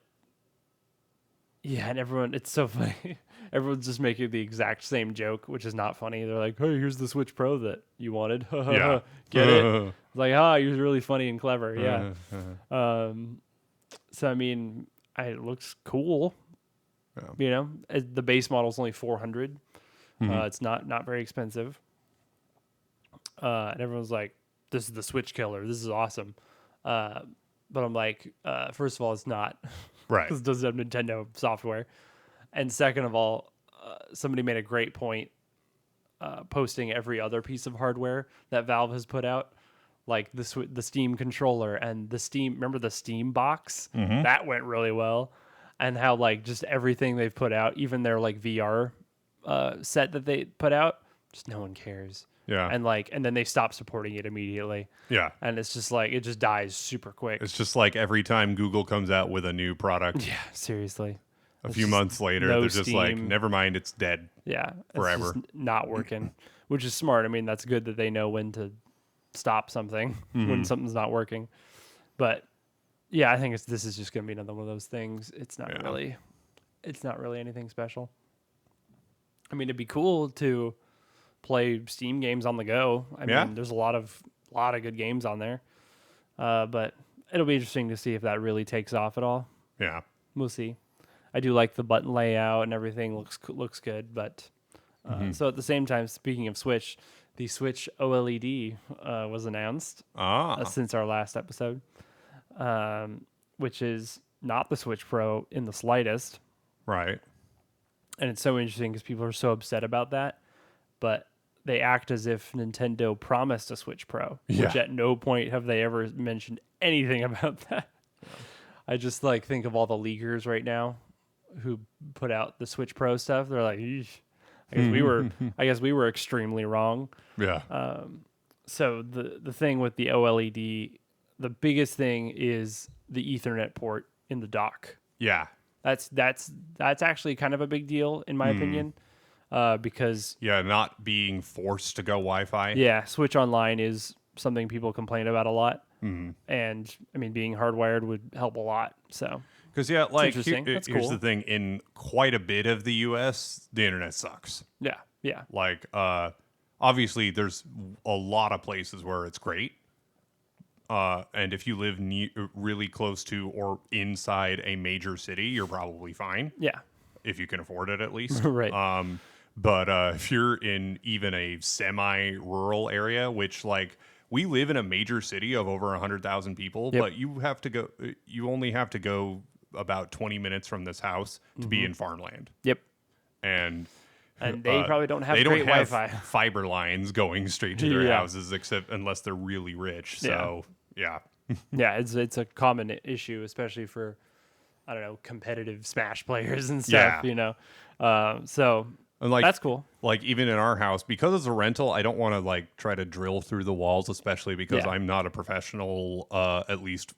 yeah, and it's so funny. Everyone's just making the exact same joke, which is not funny. They're like, "Hey, here's the Switch Pro that you wanted."
Yeah.
Get it? It's like, you're really funny and clever. Yeah. So, I mean, it looks cool.
Yeah.
You know, the base model's only $400. It's not very expensive. And everyone's like, "This is the Switch killer. This is awesome." But I'm like, first of all, it's not.
Right.
Because it doesn't have Nintendo software. And second of all, somebody made a great point posting every other piece of hardware that Valve has put out, like the Steam controller and the Steam. Remember the Steam box? That went really well. And how like just everything they've put out, even their like VR set that they put out, just no one cares.
Yeah.
And then they stop supporting it immediately.
Yeah.
And it's just like it just dies super quick.
It's just like every time Google comes out with a new product.
Yeah, seriously.
A few months later,
no
they're just like,
Steam.
never mind, it's dead.
Yeah,
forever.
It's just not working, which is smart. I mean, that's good that they know when to stop something when something's not working. But yeah, I think this is just going to be another one of those things. It's not really anything special. I mean, it'd be cool to play Steam games on the go. I mean, there's a lot of good games on there. But it'll be interesting to see if that really takes off at all.
Yeah.
We'll see. I do like the button layout and everything looks good, but so at the same time, speaking of Switch, the Switch OLED was announced since our last episode, which is not the Switch Pro in the slightest.
Right.
And it's so interesting because people are so upset about that, but they act as if Nintendo promised a Switch Pro, which at no point have they ever mentioned anything about that. Yeah. I just think of all the leakers right now who put out the Switch Pro stuff. They're like, eesh. I guess we were extremely wrong.
Yeah.
So the thing with the OLED, the biggest thing is the Ethernet port in the dock.
Yeah.
That's actually kind of a big deal in my opinion, because
not being forced to go Wi-Fi.
Yeah, Switch Online is something people complain about a lot, and I mean being hardwired would help a lot. So
Because like
interesting. That's
here's
cool.
the thing: in quite a bit of the U.S., the internet sucks.
Yeah. Yeah.
Like, obviously, there's a lot of places where it's great. And if you live really close to or inside a major city, you're probably fine.
Yeah.
If you can afford it, at least.
Right.
But if you're in even a semi-rural area, which like we live in a major city of over 100,000 people,
Yep.
but you only have to go about 20 minutes from this house to be in farmland.
Yep.
And
they probably don't have
they
great
don't have
Wi-Fi.
fiber lines going straight to their
Yeah.
houses, except unless they're really rich. So yeah.
Yeah, it's a common issue, especially for, I don't know, competitive Smash players and stuff.
Yeah.
So
And like
that's cool.
Like even in our house, because it's a rental, I don't want to like try to drill through the walls, especially because
Yeah.
I'm not a professional, at least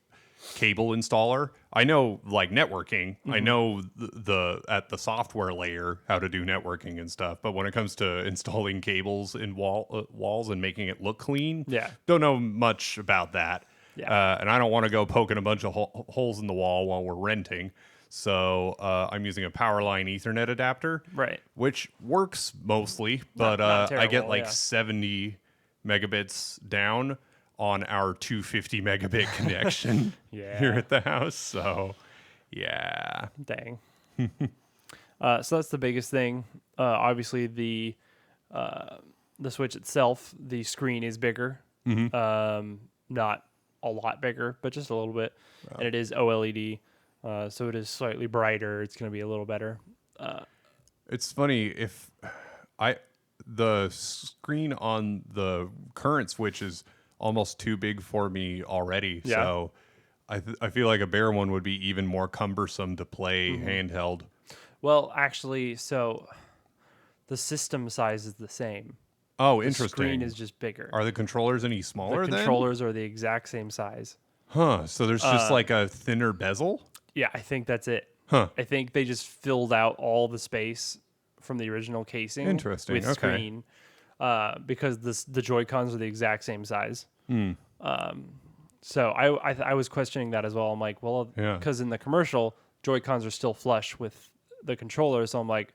cable installer. I know like networking. I know the at the software layer how to do networking and stuff. But when it comes to installing cables in walls and making it look clean, don't know much about that.
Yeah.
And I don't want to go poking a bunch of holes in the wall while we're renting. So I'm using a Powerline Ethernet adapter,
Right.
which works mostly, but
not
I get
terrible,
like
yeah.
70 megabits down on our 250 megabit connection
Yeah.
here at the house. So, yeah.
Dang. So that's the biggest thing. Obviously, the Switch itself, the screen is bigger. Not a lot bigger, but just a little bit. And it is OLED, so it is slightly brighter. It's going to be a little better.
It's funny if the screen on the current Switch is almost too big for me already.
Yeah.
So I feel like a bigger one would be even more cumbersome to play handheld.
Well, actually, so the system size is the same.
Oh,
The
interesting.
screen is just bigger.
Are the controllers any smaller
The
then?
controllers are the exact same size.
Huh. So there's just like a thinner bezel?
Yeah, I think that's it.
Huh.
I think they just filled out all the space from the original casing.
Interesting,
With
okay.
screen, because the Joy-Cons are the exact same size. So I was questioning that as well. I'm like, well,
Yeah.
because in the commercial, Joy-Cons are still flush with the controller. So I'm like,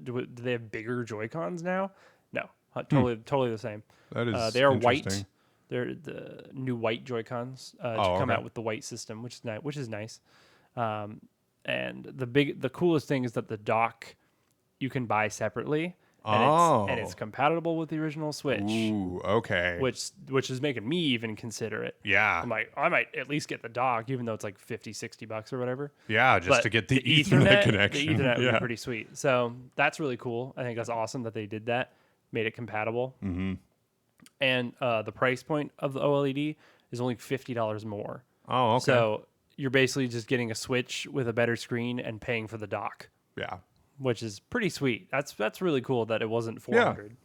do they have bigger Joy-Cons now? No, totally the same.
That is
They are
interesting.
white. They're the new white Joy-Cons to
Oh,
come
okay.
out with the white system, which is nice. And the coolest thing is that the dock you can buy separately, and it's compatible with the original Switch,
Ooh, okay.
which is making me even consider it.
Yeah.
I'm like, I might at least get the dock, even though it's like $50-$60 or whatever.
Yeah, just
But
to get the Ethernet connection.
The Ethernet would
Yeah.
be pretty sweet. So that's really cool. I think that's awesome that they did that, made it compatible. Mm-hmm. And the price point of the OLED is only $50 more.
Oh, okay.
So you're basically just getting a Switch with a better screen and paying for the dock,
Yeah.
which is pretty sweet. That's really cool that it wasn't $400.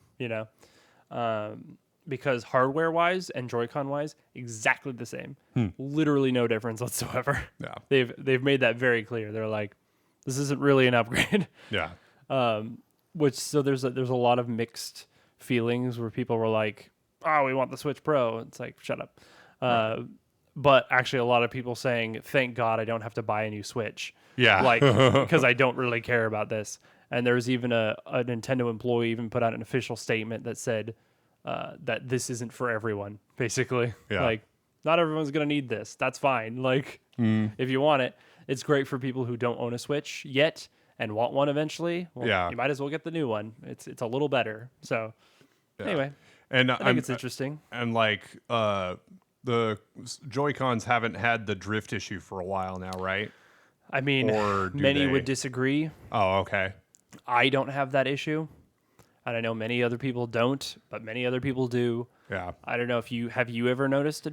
Because hardware wise and Joy-Con wise, exactly the same. Literally no difference whatsoever.
Yeah.
They've made that very clear. They're like, this isn't really an upgrade.
Yeah.
So there's a lot of mixed feelings where people were like, oh, we want the Switch Pro. It's like, shut up. But actually a lot of people saying, thank God I don't have to buy a new Switch.
Yeah.
Like, because I don't really care about this. And there was even a Nintendo employee even put out an official statement that said that this isn't for everyone, basically.
Yeah.
Like, not everyone's going to need this. That's fine. Like, if you want it, it's great for people who don't own a Switch yet and want one eventually. Well,
Yeah.
you might as well get the new one. It's a little better. So, anyway,
And
I think it's interesting.
And like the Joy-Cons haven't had the drift issue for a while now, right?
I mean,
Or do
many
they?
would disagree.
Oh, okay.
I don't have that issue. And I know many other people don't, but many other people do.
Yeah.
I don't know if you ever noticed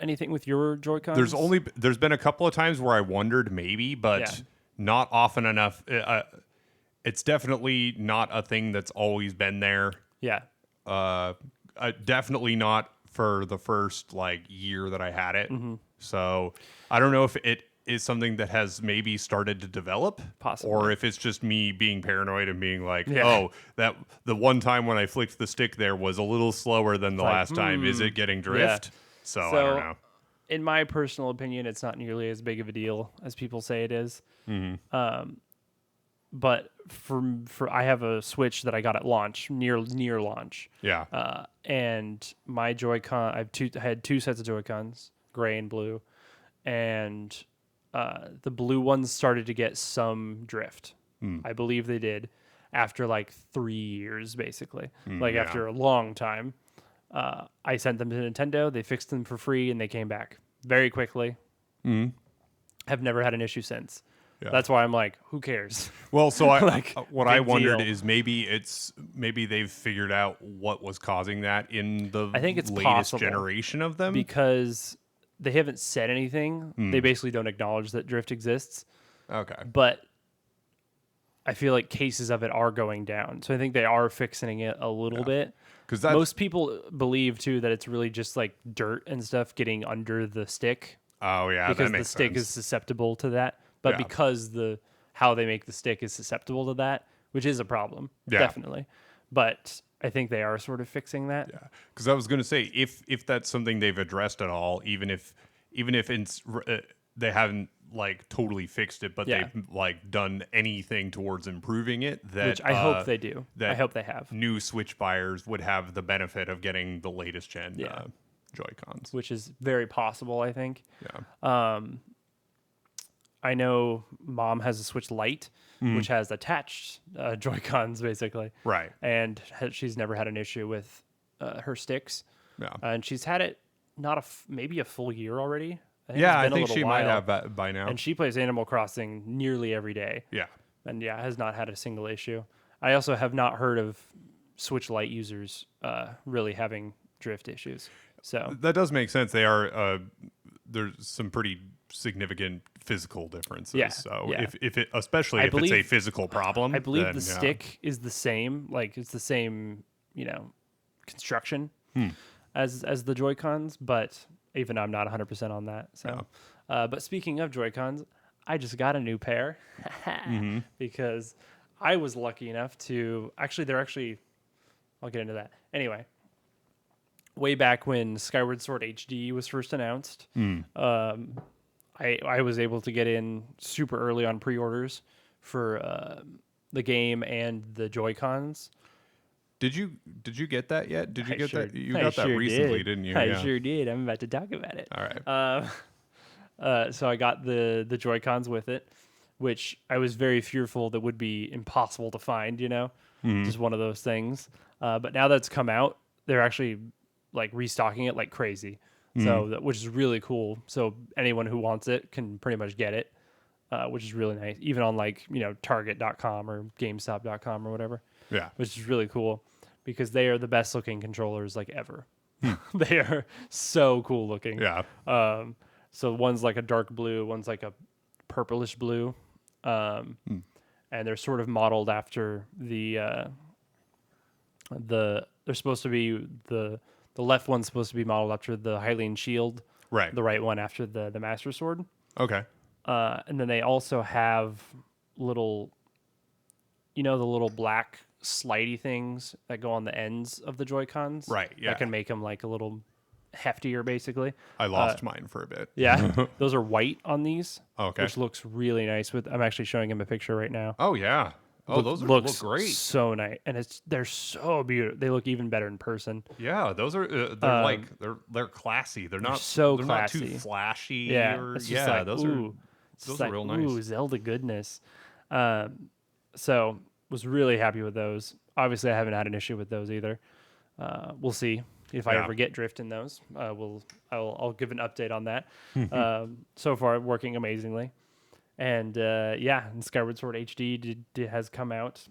anything with your Joy-Cons?
There's been a couple of times where I wondered maybe, but
Yeah.
not often enough. It's definitely not a thing that's always been there.
Yeah.
Definitely not for the first like year that I had it.
Mm-hmm.
So I don't know if it is something that has maybe started to develop,
Possibly.
or if it's just me being paranoid and being like,
Yeah.
oh, that the one time when I flicked the stick there was a little slower than the
like,
last time. Is it getting drift? So I don't know.
in my personal opinion, it's not nearly as big of a deal as people say it is. But for I have a Switch that I got at launch, near launch.
Yeah.
And my Joy-Con, I had two sets of Joy-Cons, gray and blue, and the blue ones started to get some drift. I believe they did after like 3 years, basically, after a long time. I sent them to Nintendo. They fixed them for free, and they came back very quickly. Have never had an issue since. Yeah. That's why I'm like, who cares?
Well, so what I wondered is maybe they've figured out what was causing that in the
I think it's
latest generation of them,
because they haven't said anything. They basically don't acknowledge that drift exists.
Okay,
but I feel like cases of it are going down, so I think they are fixing it a little bit. Because most people believe too that it's really just like dirt and stuff getting under the stick.
Oh yeah,
because
that makes
the stick
sense.
is susceptible to that. But because how they make the stick is susceptible to that, which is a problem, definitely. But I think they are sort of fixing that.
Yeah, because I was going to say if that's something they've addressed at all, even if it's, they haven't like totally fixed it, but they've like done anything towards improving it. Which
I hope they do. I hope they have.
New Switch buyers would have the benefit of getting the latest gen Joy-Cons,
which is very possible. I think.
Yeah.
I know Mom has a Switch Lite, which has attached Joy-Cons, basically.
Right.
And she's never had an issue with her sticks.
Yeah.
And she's had it maybe a full year already.
I think she might have by now.
And she plays Animal Crossing nearly every day.
Yeah.
And has not had a single issue. I also have not heard of Switch Lite users really having drift issues. So
that does make sense. They are there's some pretty significant physical differences. Yeah, so if it, especially if it's a physical problem,
I believe the stick is the same. Like it's the same, construction as the Joy-Cons. But even I'm not 100% on that. So, but speaking of Joy-Cons, I just got a new pair because I was lucky enough to I'll get into that anyway. Way back when Skyward Sword HD was first announced, I was able to get in super early on pre-orders for the game and the Joy-Cons.
Did you get that yet? Did you get that? You got that recently, didn't you?
I sure did. I'm about to talk about it.
All
right. So I got the Joy-Cons with it, which I was very fearful that would be impossible to find. Just one of those things. But now that it's come out, they're actually like restocking it like crazy. So which is really cool. So anyone who wants it can pretty much get it, which is really nice. Even on like, Target.com or GameStop.com or whatever.
Yeah.
Which is really cool because they are the best looking controllers like ever. They are so cool looking.
Yeah.
So one's like a dark blue, one's like a purplish blue. And they're sort of modeled after they're supposed to be the left one's supposed to be modeled after the Hylian shield.
Right.
The right one after the Master Sword.
Okay.
And then they also have little, the little black slidey things that go on the ends of the Joy-Cons.
Right, yeah.
That can make them like a little heftier, basically.
I lost mine for a bit.
Yeah. Those are white on these.
Okay.
Which looks really nice. I'm actually showing him a picture right now.
Oh, yeah. Oh, those look great.
So nice, and they're so beautiful. They look even better in person.
Yeah, those are they're classy. They're not
classy.
Not too flashy.
Yeah,
those are real nice.
Ooh, Zelda goodness. So was really happy with those. Obviously, I haven't had an issue with those either. We'll see if I ever get drift in those. I'll give an update on that. So far, working amazingly. And and Skyward Sword HD has come out.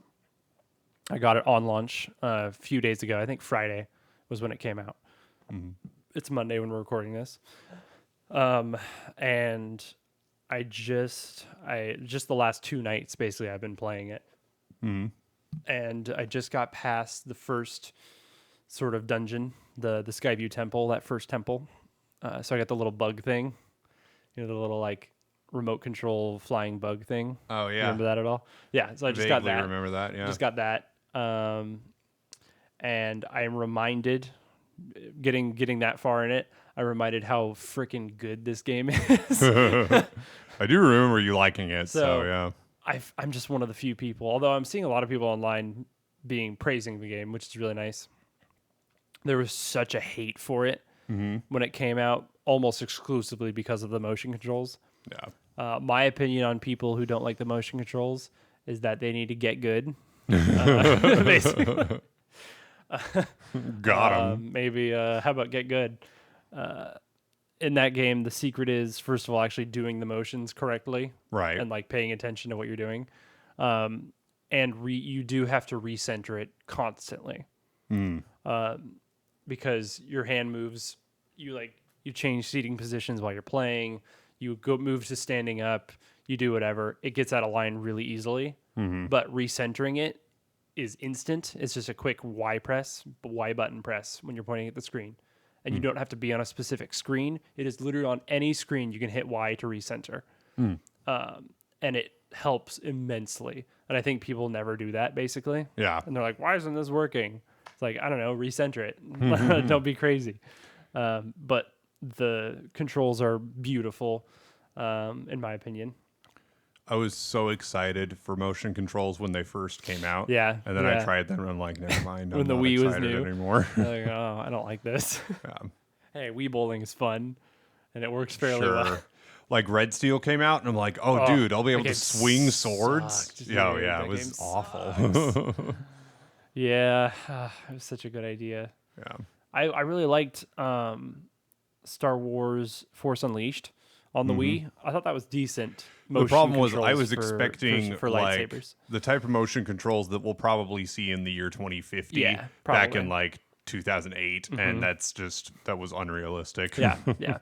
I got it on launch a few days ago. I think Friday was when it came out. It's Monday when we're recording this. And I just the last 2 nights basically I've been playing it. And I just got past the first sort of dungeon, the Skyview Temple, that first temple. So I got the little bug thing, the little like remote control flying bug thing.
Oh yeah,
remember that at all? Yeah, so I just got that.
Remember that? Yeah,
just got that. And I am reminded getting that far in it, I'm reminded how freaking good this game is.
I do remember you liking it, so yeah.
I'm just one of the few people, although I'm seeing a lot of people online praising the game, which is really nice. There was such a hate for it when it came out, almost exclusively because of the motion controls.
Yeah.
My opinion on people who don't like the motion controls is that they need to get good. Basically.
Got him.
Maybe, how about get good? In that game, the secret is, first of all, actually doing the motions correctly.
Right.
And like paying attention to what you're doing. And you do have to recenter it constantly. Because your hand moves, you change seating positions while you're playing, you move to standing up, you do whatever. It gets out of line really easily. But recentering it is instant. It's just a quick Y button press when you're pointing at the screen. And you don't have to be on a specific screen. It is literally on any screen you can hit Y to recenter. And it helps immensely. And I think people never do that, basically.
Yeah.
And they're like, why isn't this working? It's like, I don't know, recenter it. Don't be crazy. But the controls are beautiful, in my opinion.
I was so excited for motion controls when they first came out.
Yeah.
And then I tried them and I'm like, never mind.
When
I'm
the
not
Wii was
excited
new.
anymore.
Like, oh, I don't like this.
Yeah.
Hey, Wii bowling is fun, and it works fairly well.
Like Red Steel came out, and I'm like, oh dude, I'll be able to swing swords.
Sucked,
Yeah,
dude.
yeah,
That
it was
game
awful.
Yeah, it was such a good idea.
Yeah.
I really liked Star Wars Force Unleashed on the Wii. I thought that was decent.
The problem was I
controls
was expecting
for
like
lightsabers.
the type of motion controls that we'll probably see in the year 2050
Yeah,
back in like 2008, and that was unrealistic.
Yeah, yeah.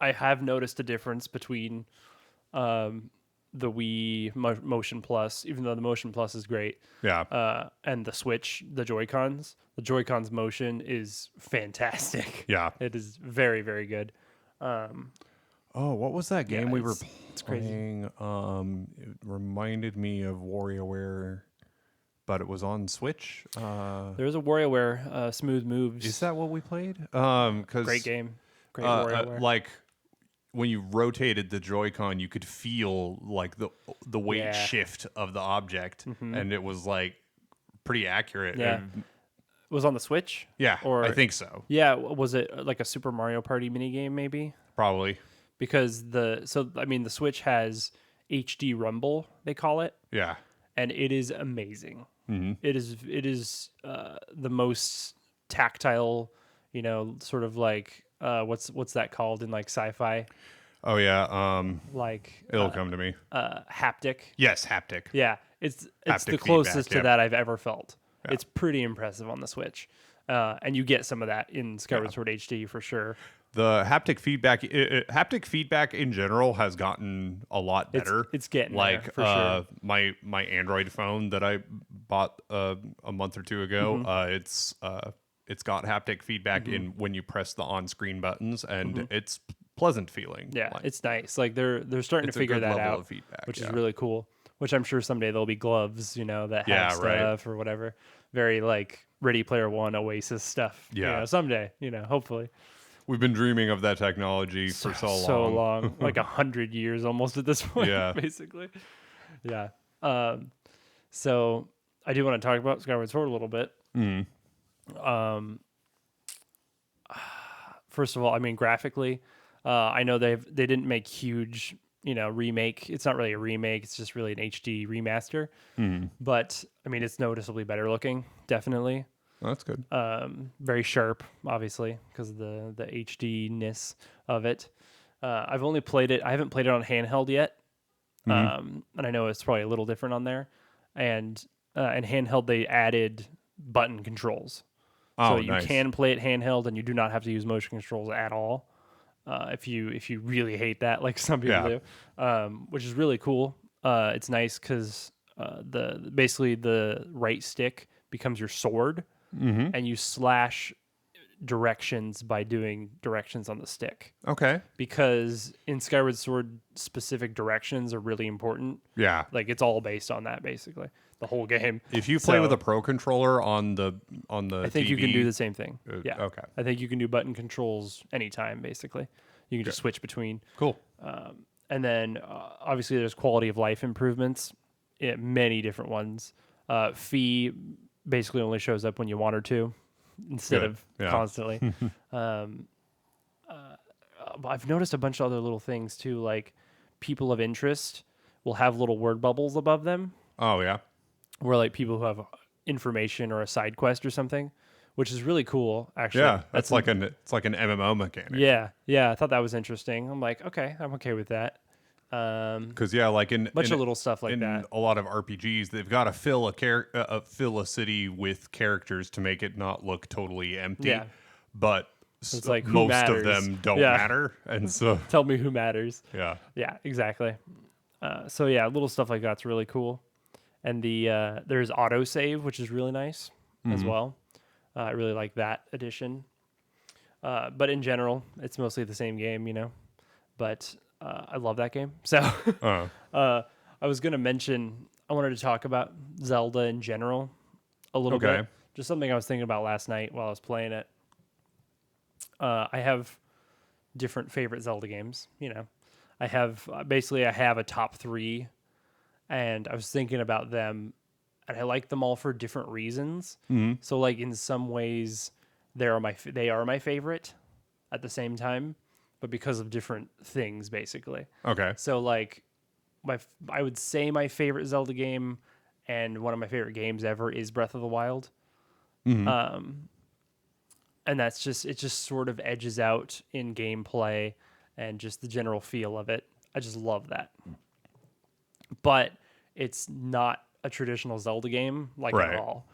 I have noticed a difference between the Wii Motion Plus, even though the Motion Plus is great.
Yeah.
And the Switch, the Joy-Cons. The Joy-Cons motion is fantastic.
Yeah.
It is very, very good.
Oh, what was that game we were
it's crazy.
playing? It reminded me of WarioWare, but it was on Switch.
There's a WarioWare Smooth Moves.
Is that what we played? 'Cause,
Great game. Great WarioWare.
like when you rotated the Joy-Con, you could feel like the weight shift of the object, and it was like pretty accurate.
Yeah.
And,
It was on the Switch?
yeah,
Or,
I think so.
Yeah, was it like a Super Mario Party minigame maybe?
Probably.
Because the Switch has HD Rumble, they call it,
Yeah.
and it is amazing. It is the most tactile, sort of like what's that called in like sci-fi?
Oh yeah.
Like
It'll come to me.
haptic.
Yes, haptic.
Yeah, it's
Haptic
the closest
feedback,
to that I've ever felt.
Yeah.
It's pretty impressive on the Switch, and you get some of that in Skyward Sword HD for sure.
The haptic feedback in general has gotten a lot better.
It's getting
like
there, for sure.
my Android phone that I bought a month or two ago. It's got haptic feedback in when you press the on-screen buttons, and it's pleasant feeling.
Yeah,
like,
it's nice. Like they're starting to
it's a
figure
good
that
level
out,
of feedback,
which is
yeah.
really cool. Which I'm sure someday there'll be gloves, that have stuff or whatever. Very like Ready Player One, Oasis stuff.
Yeah.
Someday, hopefully.
We've been dreaming of that technology for so long.
Like 100 years almost at this point.
Yeah.
Basically. Yeah. So I do want to talk about Skyward Sword a little bit. First of all, I mean graphically, I know they didn't make huge remake. It's not really a remake. It's just really an HD remaster. But I mean, it's noticeably better looking. Definitely.
Oh, that's good.
Very sharp, obviously, because of the HD-ness of it. I've only played it. I haven't played it on handheld yet. And I know it's probably a little different on there. And handheld, they added button controls.
Oh,
so you
nice.
can play it handheld, and you do not have to use motion controls at all. If you really hate that, like some people do, which is really cool. It's nice because basically the right stick becomes your sword, and you slash directions by doing directions on the stick.
Okay.
Because in Skyward Sword, specific directions are really important.
Yeah.
Like it's all based on that, basically, the whole game.
If you play with
So,
a pro controller on the
I think
TV,
you can do the same thing. Yeah.
okay.
I think you can do button controls anytime, basically. You can just switch between.
Cool.
And then obviously there's quality of life improvements, many different ones. Fee basically only shows up when you want her to, instead
Good.
of
Yeah.
constantly. I've noticed a bunch of other little things too, like people of interest will have little word bubbles above them,
Oh yeah.
where like people who have information or a side quest or something, which is really cool. Actually,
Yeah. It's like an MMO mechanic.
yeah. I thought that was interesting. I'm like, okay, I'm okay with that.
Because like in
Bunch of little stuff like
in
that.
a lot of RPGs, they've got to fill a city with characters to make it not look totally empty.
Yeah.
But
It's like, who
most
matters?
of them don't
Yeah.
matter, and so
Tell me who matters.
yeah.
Yeah, exactly. So yeah, little stuff like that's really cool. And there's autosave, which is really nice as well. I really like that addition. But in general, it's mostly the same game, But I love that game. So I was going to mention, I wanted to talk about Zelda in general a little
Okay.
bit. Just something I was thinking about last night while I was playing it. I have different favorite Zelda games, I have a top 3, and I was thinking about them, and I like them all for different reasons. So like in some ways they are my favorite at the same time, but because of different things basically.
Okay.
So like I would say my favorite Zelda game and one of my favorite games ever is Breath of the Wild. And it just sort of edges out in gameplay and just the general feel of it. I just love that. But it's not a traditional Zelda game
Right.
at all.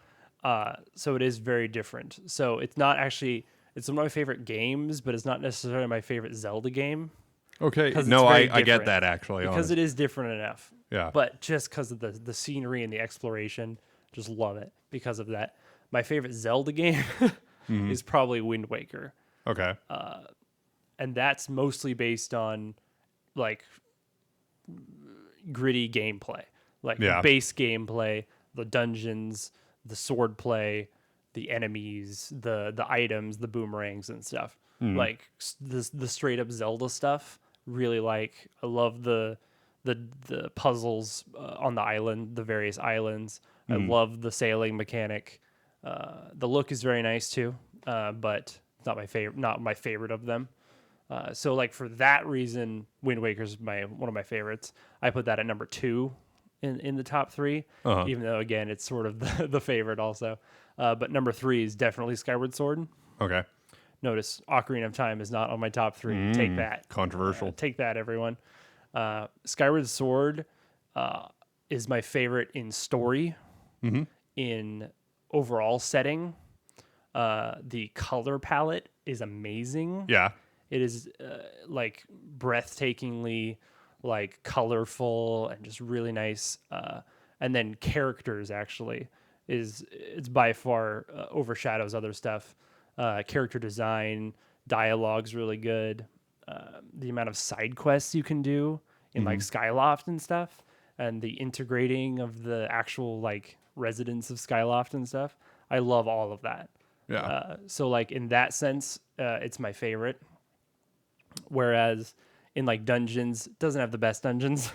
So it is very different. So it's not actually, it's one of my favorite games, but it's not necessarily my favorite Zelda game.
Okay.
'Cause
No,
it's very
I get
different.
that actually.
Because it is different enough.
Yeah.
But just because of the scenery and the exploration, just love it because of that. My favorite Zelda game is probably Wind Waker.
Okay.
And that's mostly based on like gritty gameplay, like
Yeah.
the base gameplay, the dungeons, the sword play, the enemies, the items, the boomerangs and stuff. Like the straight up Zelda stuff. Really I love the puzzles on the island, the various islands. I love the sailing mechanic. The look is very nice too, but it's not my favorite of them. So like for that reason, Wind Waker's one of my favorites. I put that at number 2 in the top 3, even though again it's sort of the favorite also. But number 3 is definitely Skyward Sword.
Okay.
Notice Ocarina of Time is not on my top 3. Take that.
Controversial.
Take that, everyone. Skyward Sword is my favorite in story, in overall setting. The color palette is amazing.
Yeah.
It is like breathtakingly like colorful and just really nice. And then characters actually it's by far overshadows other stuff. Character design, dialogue's really good. The amount of side quests you can do in like Skyloft and stuff, and the integrating of the actual like residents of Skyloft and stuff. I love all of that.
Yeah.
So like in that sense, it's my favorite. Whereas in like dungeons, it doesn't have the best dungeons.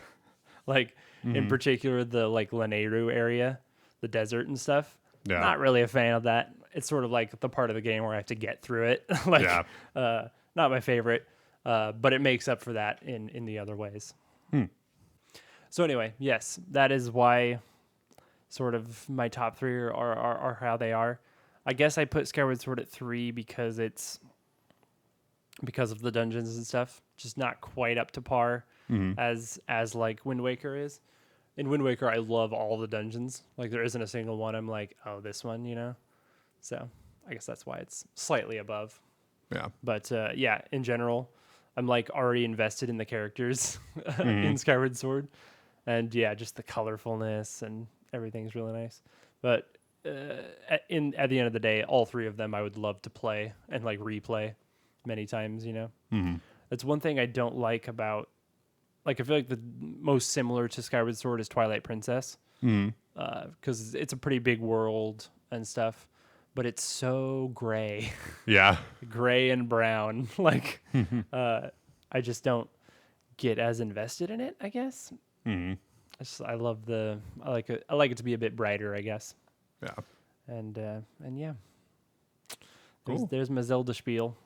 Like in particular, the like Lanayru area, the desert and stuff.
Yeah.
Not really a fan of that. It's sort of like the part of the game where I have to get through it. Like,
Yeah.
not my favorite, but it makes up for that in the other ways. So anyway, yes, that is why sort of my top 3 are how they are. I guess I put Skyward Sword at 3 because of the dungeons and stuff, just not quite up to par as like Wind Waker is. In Wind Waker, I love all the dungeons. Like there isn't a single one I'm like, oh, this one, So I guess that's why it's slightly above.
Yeah.
But yeah, in general, I'm like already invested in the characters in Skyward Sword. And yeah, just the colorfulness and everything's really nice. But at the end of the day, all three of them I would love to play and like replay many times. That's one thing I don't like about, like, I feel like the most similar to Skyward Sword is Twilight Princess, because it's a pretty big world and stuff, but it's so gray.
Yeah.
Gray and brown. Like, I just don't get as invested in it, I guess. I love I like it to be a bit brighter, I guess.
Yeah.
And yeah.
Cool.
There's my Zelda spiel.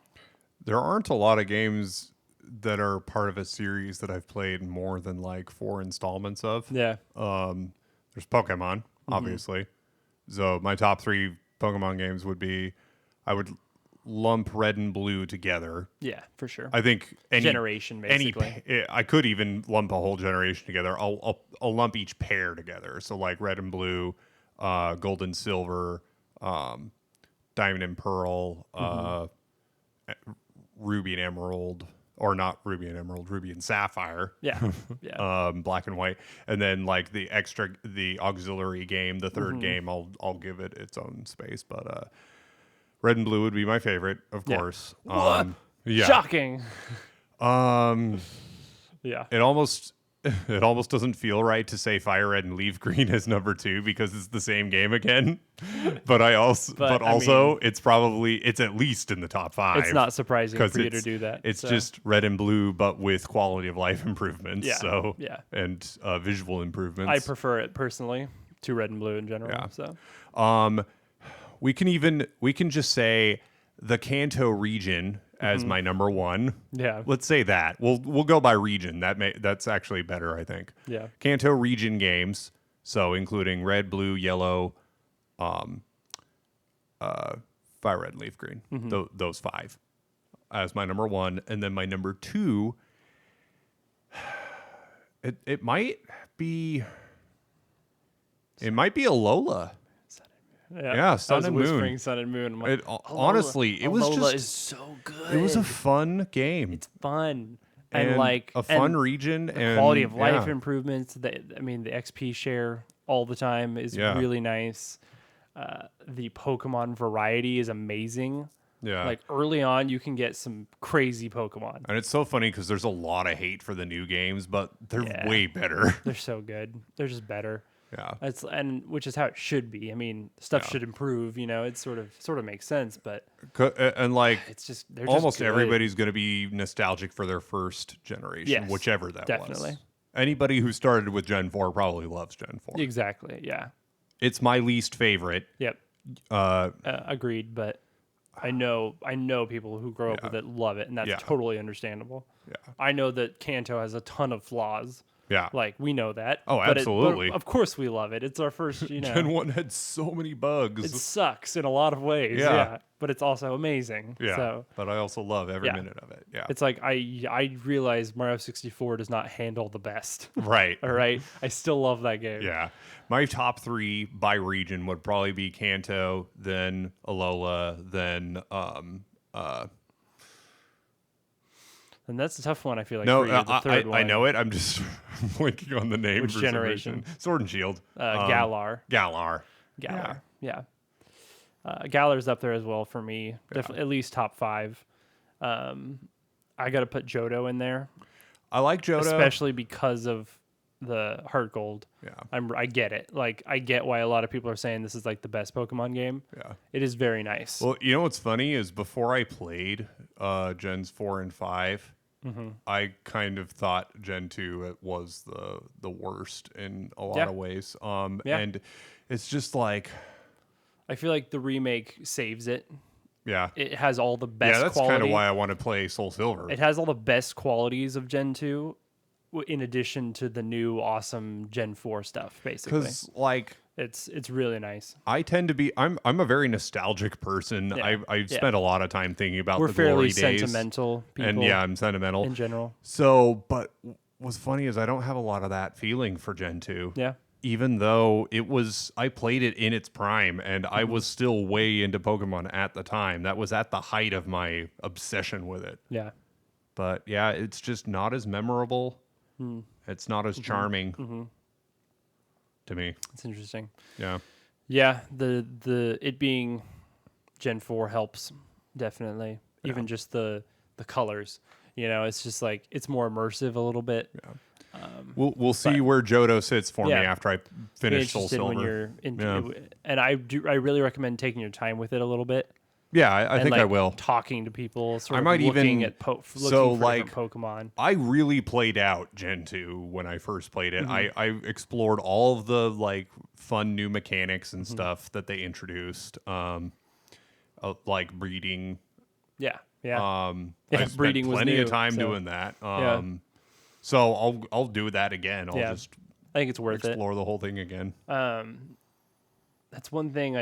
There aren't a lot of games that are part of a series that I've played more than like 4 installments of.
Yeah.
There's Pokemon, obviously. So my top 3 Pokemon games would be, I would lump Red and Blue together.
Yeah, for sure.
I think any
generation, basically.
I could even lump a whole generation together. I'll lump each pair together. So like Red and Blue, Gold and Silver, Diamond and Pearl, Ruby and Emerald, or not Ruby and Emerald, Ruby and Sapphire.
Yeah. Yeah.
Black and White, and then like the auxiliary game, the third game, I'll give it its own space. But Red and Blue would be my favorite, of course. Yeah.
Shocking. Yeah.
It almost doesn't feel right to say Fire Red and Leaf Green as number 2 because it's the same game again. But it's at least in the top 5.
It's not surprising for you to do that.
It's just Red and Blue, but with quality of life improvements.
Yeah.
So
yeah.
And visual improvements.
I prefer it personally to Red and Blue in general.
Yeah.
So
we can just say the Kanto region as my number 1.
Yeah.
Let's say that. We'll go by region. That's actually better, I think.
Yeah.
Kanto region games, so including Red, Blue, Yellow, Fire Red, and Leaf Green. Those 5 as my number 1, and then my number 2. It might be Alola. Yeah, Sun and Moon.
Sun and Moon. Like,
honestly, it was
Alola is so good.
It was a fun game.
It's fun.
And
like
a fun region, and
quality of life improvements. The XP share all the time is really nice. The Pokemon variety is amazing.
Yeah.
Like early on, you can get some crazy Pokemon.
And it's so funny because there's a lot of hate for the new games, but they're way better.
They're so good. They're just better.
Yeah.
Which is how it should be. I mean, stuff should improve, it sort of makes sense, but
and like
it's just
almost
just
everybody's going to be nostalgic for their first generation, whichever that
definitely.
was. Anybody who started with Gen 4 probably loves Gen 4.
Exactly. Yeah.
It's my least favorite.
Yep. Agreed, but I know people who grow up with it love it, and that's totally understandable.
Yeah.
I know that Kanto has a ton of flaws.
Yeah.
Like, we know that.
Oh, absolutely.
But of course we love it. It's our first,
Gen 1 had so many bugs.
It sucks in a lot of ways. Yeah. But it's also amazing.
Yeah.
So,
but I also love every minute of it. Yeah.
It's like, I realize Mario 64 does not handle the best.
Right.
All right. I still love that game.
Yeah. My top 3 by region would probably be Kanto, then Alola, then
and that's a tough one, I feel like.
No,
for you, the third one.
I know it. I'm just blinking on the name.
Which generation?
Sword and Shield.
Galar.
Galar.
Yeah. Galar's up there as well for me. At least top 5. I got to put Johto in there.
I like Johto.
Especially because of the Heart Gold.
Yeah.
I get it. Like, I get why a lot of people are saying this is like the best Pokemon game.
Yeah.
It is very nice.
Well, you know what's funny is before I played Gens 4 and 5, I kind of thought Gen 2 was the worst in a lot of ways. And it's just like,
I feel like the remake saves it.
Yeah.
It has all the best
that's kind of why I want to play Soul Silver.
It has all the best qualities of Gen 2 in addition to the new awesome Gen 4 stuff, basically.
Because, like,
it's really nice.
I tend to be, I'm a very nostalgic person.
Yeah.
I've spent a lot of time thinking about
We're
the glory days.
We're fairly sentimental people.
And I'm sentimental.
In general.
So, but what's funny is I don't have a lot of that feeling for Gen 2.
Yeah.
Even though I played it in its prime, and I was still way into Pokemon at the time. That was at the height of my obsession with it.
Yeah.
But yeah, it's just not as memorable. It's not as charming to me.
It's interesting.
Yeah.
Yeah, the it being Gen 4 helps definitely. Even just the colors, it's just like it's more immersive a little bit.
We'll see
But
where Johto sits for me
yeah,
after I
be
finish Soul
interested when
Silver.
you're in,
Yeah,
and I really recommend taking your time with it a little bit
yeah, I
and
think I
like
will.
talking to people, sort
I
of
might
looking
even
at
so
looking for
like
different Pokemon.
I really played out Gen 2 when I first played it.
Hmm.
I explored all of the like fun new mechanics and
Hmm.
stuff that they introduced. Like breeding.
Yeah, yeah,
I
yeah.
spent
Breeding was
plenty of
new,
time
so
doing that.
yeah,
So I'll do that again. I'll
yeah.
just
I think it's worth it.
explore the whole thing again.
That's one thing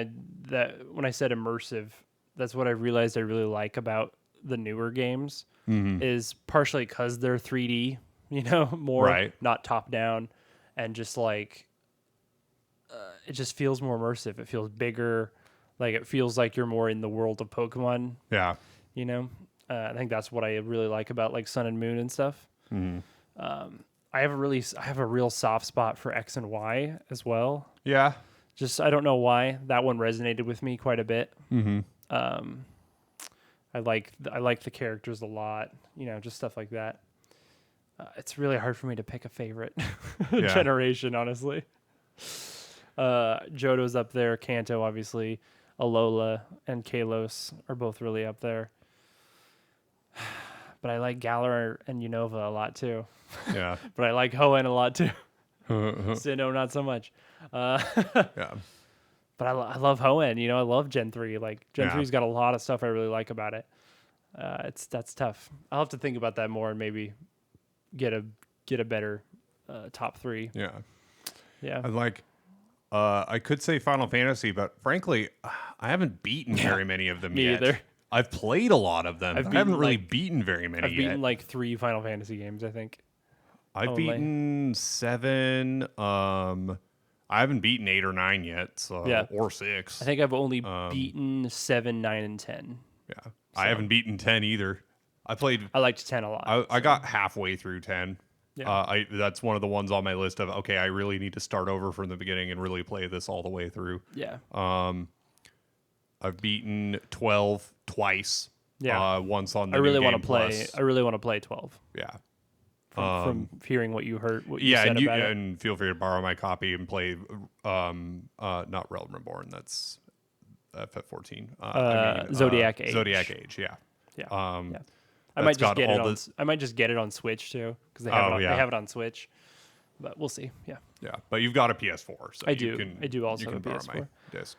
that when I said immersive, that's what I realized I really like about the newer games is partially because they're 3D, more
Right.
not top down, and just like it just feels more immersive. It feels bigger, like it feels like you're more in the world of Pokemon.
Yeah.
You know, I think that's what I really like about like Sun and Moon and stuff. I have a real soft spot for X and Y as well.
Yeah.
Just I don't know why that one resonated with me quite a bit. I like the characters a lot, just stuff like that. It's really hard for me to pick a favorite
Yeah.
generation, honestly. Johto's up there, Kanto obviously, Alola and Kalos are both really up there. But I like Galar and Unova a lot too.
Yeah.
But I like Hoenn a lot too. Sinnoh not so much.
Yeah.
But I love Hoenn. I love Gen 3. Like Gen
Yeah.
3's got a lot of stuff I really like about it. That's tough. I'll have to think about that more and maybe get a better top 3.
Yeah.
Yeah.
I like I could say Final Fantasy, but frankly, I haven't beaten very many of them
Me
yet.
either.
I've played a lot of them.
I've
I haven't
beaten,
really
like-
beaten very many
I've
yet.
beaten like 3 Final Fantasy games, I think.
I've
only.
beaten 7. I haven't beaten 8 or 9 yet, so
Yeah.
or 6.
I think I've only beaten 7, 9, and 10.
Yeah. I haven't beaten 10 either. I played
I liked 10 a lot.
I got halfway through 10.
Yeah.
That's one of the ones on my list of okay, I really need to start over from the beginning and really play this all the way through.
Yeah.
I've beaten 12 twice.
Yeah.
Once on the
I really
want
want to play. I really want to play 12.
Yeah.
From hearing what you heard, what you
Yeah,
said
and
about it.
and feel free to borrow my copy and play not Realm Reborn, that's FF14.
Zodiac Age.
Zodiac Age, yeah.
Yeah.
Um
Yeah. I
that's
might just
got
get it
all
on.
the-
I might just get it on Switch too, because they
yeah.
have it on Switch. But we'll see. Yeah.
Yeah, but you've got a PS4, so
I
you
do.
can
I do also
you
have
can
a
borrow my
PS4.
disc.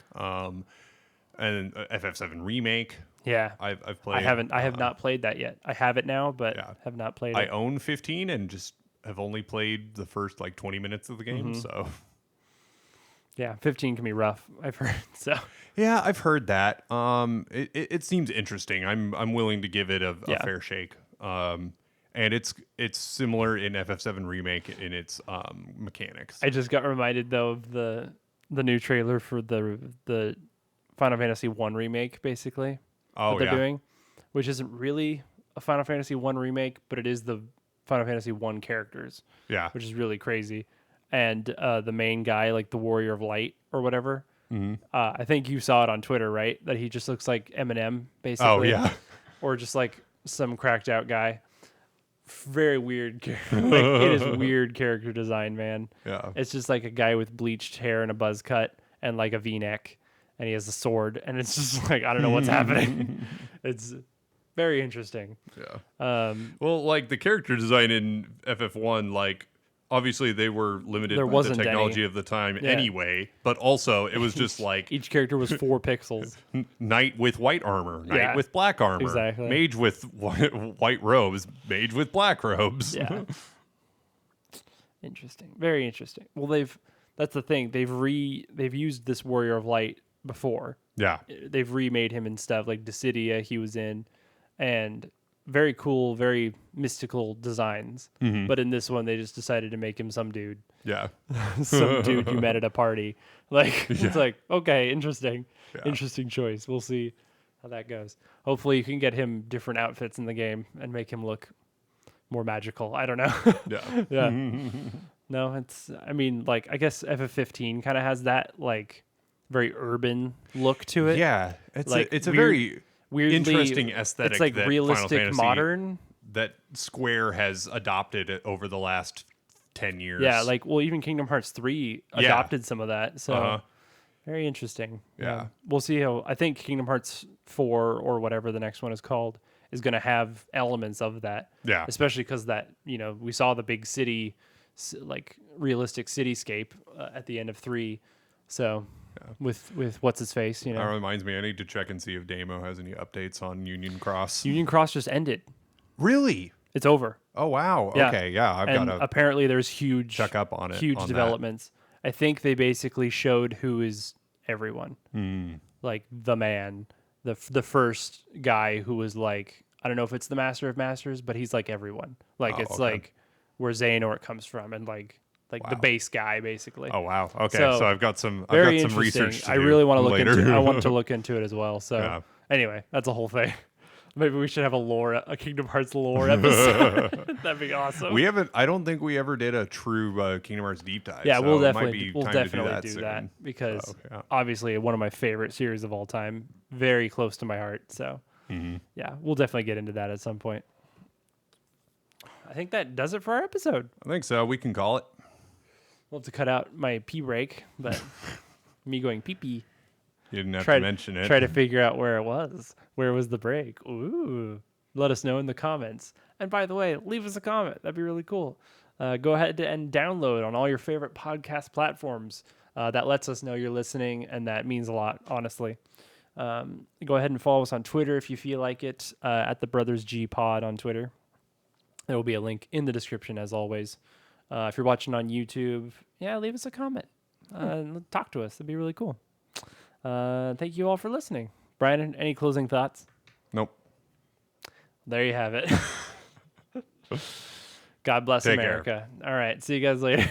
And FF7 remake.
Yeah.
I've played.
I have not played that yet. I have it now, but
Yeah.
have not played
I
it.
own 15 and just have only played the first like 20 minutes of the game. So
Yeah, 15 can be rough. I've heard. So
yeah, I've heard that. It seems interesting. I'm willing to give it a
Yeah.
fair shake. And it's similar in FF7 remake in its mechanics.
I just got reminded though of the new trailer for the Final Fantasy 1 remake, basically.
Oh
What they're
yeah,
doing, which isn't really a Final Fantasy 1 remake, but it is the Final Fantasy 1 characters,
yeah,
which is really crazy. And the main guy, like the Warrior of Light or whatever, I think you saw it on Twitter, right? That he just looks like Eminem, basically.
Oh yeah,
Or just like some cracked out guy. Very weird. Like, it is weird character design, man.
yeah.
It's just like a guy with bleached hair and a buzz cut and like a V-neck, and he has a sword, and it's just like I don't know what's happening. It's very interesting.
Yeah. Well, like the character design in FF1, like obviously they were limited
There
by the
wasn't
technology
any.
of the time
Yeah.
anyway, but also it was just like
Each character was 4 pixels.
knight with white armor, knight
Yeah,
with black armor,
exactly.
mage with white robes, mage with black robes.
Yeah. Interesting. Very interesting. Well, that's the thing. They've used this Warrior of Light before.
Yeah.
They've remade him and stuff like Dissidia he was in, and very cool, very mystical designs. But in this one, they just decided to make him some dude,
Yeah.
some dude you met at a party. Like it's like okay, interesting, interesting choice. We'll see how that goes. Hopefully, you can get him different outfits in the game and make him look more magical. I don't know.
Yeah.
Yeah. No, I mean, like I guess FF15 kind of has that like very urban look to it.
Yeah, it's
Like,
a very
weirdly
interesting aesthetic.
It's like
that Final
realistic
Fantasy,
modern.
that Square has adopted it over the last 10 years.
Yeah, like even Kingdom Hearts 3 adopted some of that. So very interesting.
Yeah.
We'll see how. I think Kingdom Hearts 4 or whatever the next one is called is going to have elements of that.
Yeah.
Especially because that we saw the big city, like realistic cityscape at the end of 3. So with what's his face,
That reminds me, I need to check and see if Damo has any updates on Union Cross.
Union Cross just ended.
Really?
It's over.
Oh wow.
Yeah.
Okay. Yeah, I've got to
apparently there's huge
check up on it.
Huge
on
developments. I think they basically showed who is everyone. Like the man, the first guy who was like, I don't know if it's the Master of Masters, but he's like everyone. Like it's like where Xehanort comes from, and like the base guy basically.
Oh wow. Okay.
So,
So I've got some research to do
I really want to look
later.
into I want to look into it as well. So
Yeah.
anyway, that's a whole thing. Maybe we should have a Kingdom Hearts lore episode. That'd be awesome.
I don't think we ever did a true Kingdom Hearts deep dive.
Yeah,
so
we'll
it might
definitely
be time to
do
soon.
that because
yeah.
obviously one of my favorite series of all time, very close to my heart. So yeah, we'll definitely get into that at some point. I think that does it for our episode.
I think so. We can call it.
We'll have to cut out my pee break, but me going pee pee.
You didn't have to mention it.
Try to figure out where it was. Where was the break? Ooh. Let us know in the comments. And by the way, leave us a comment. That'd be really cool. Go ahead and download on all your favorite podcast platforms. That lets us know you're listening, and that means a lot, honestly. Go ahead and follow us on Twitter if you feel like it, at the Brothers G Pod on Twitter. There will be a link in the description, as always. If you're watching on YouTube, leave us a comment. Talk to us. That'd be really cool. Thank you all for listening. Brian, any closing thoughts?
Nope.
There you have it. God bless
Take
America. Care. All right. See you guys later.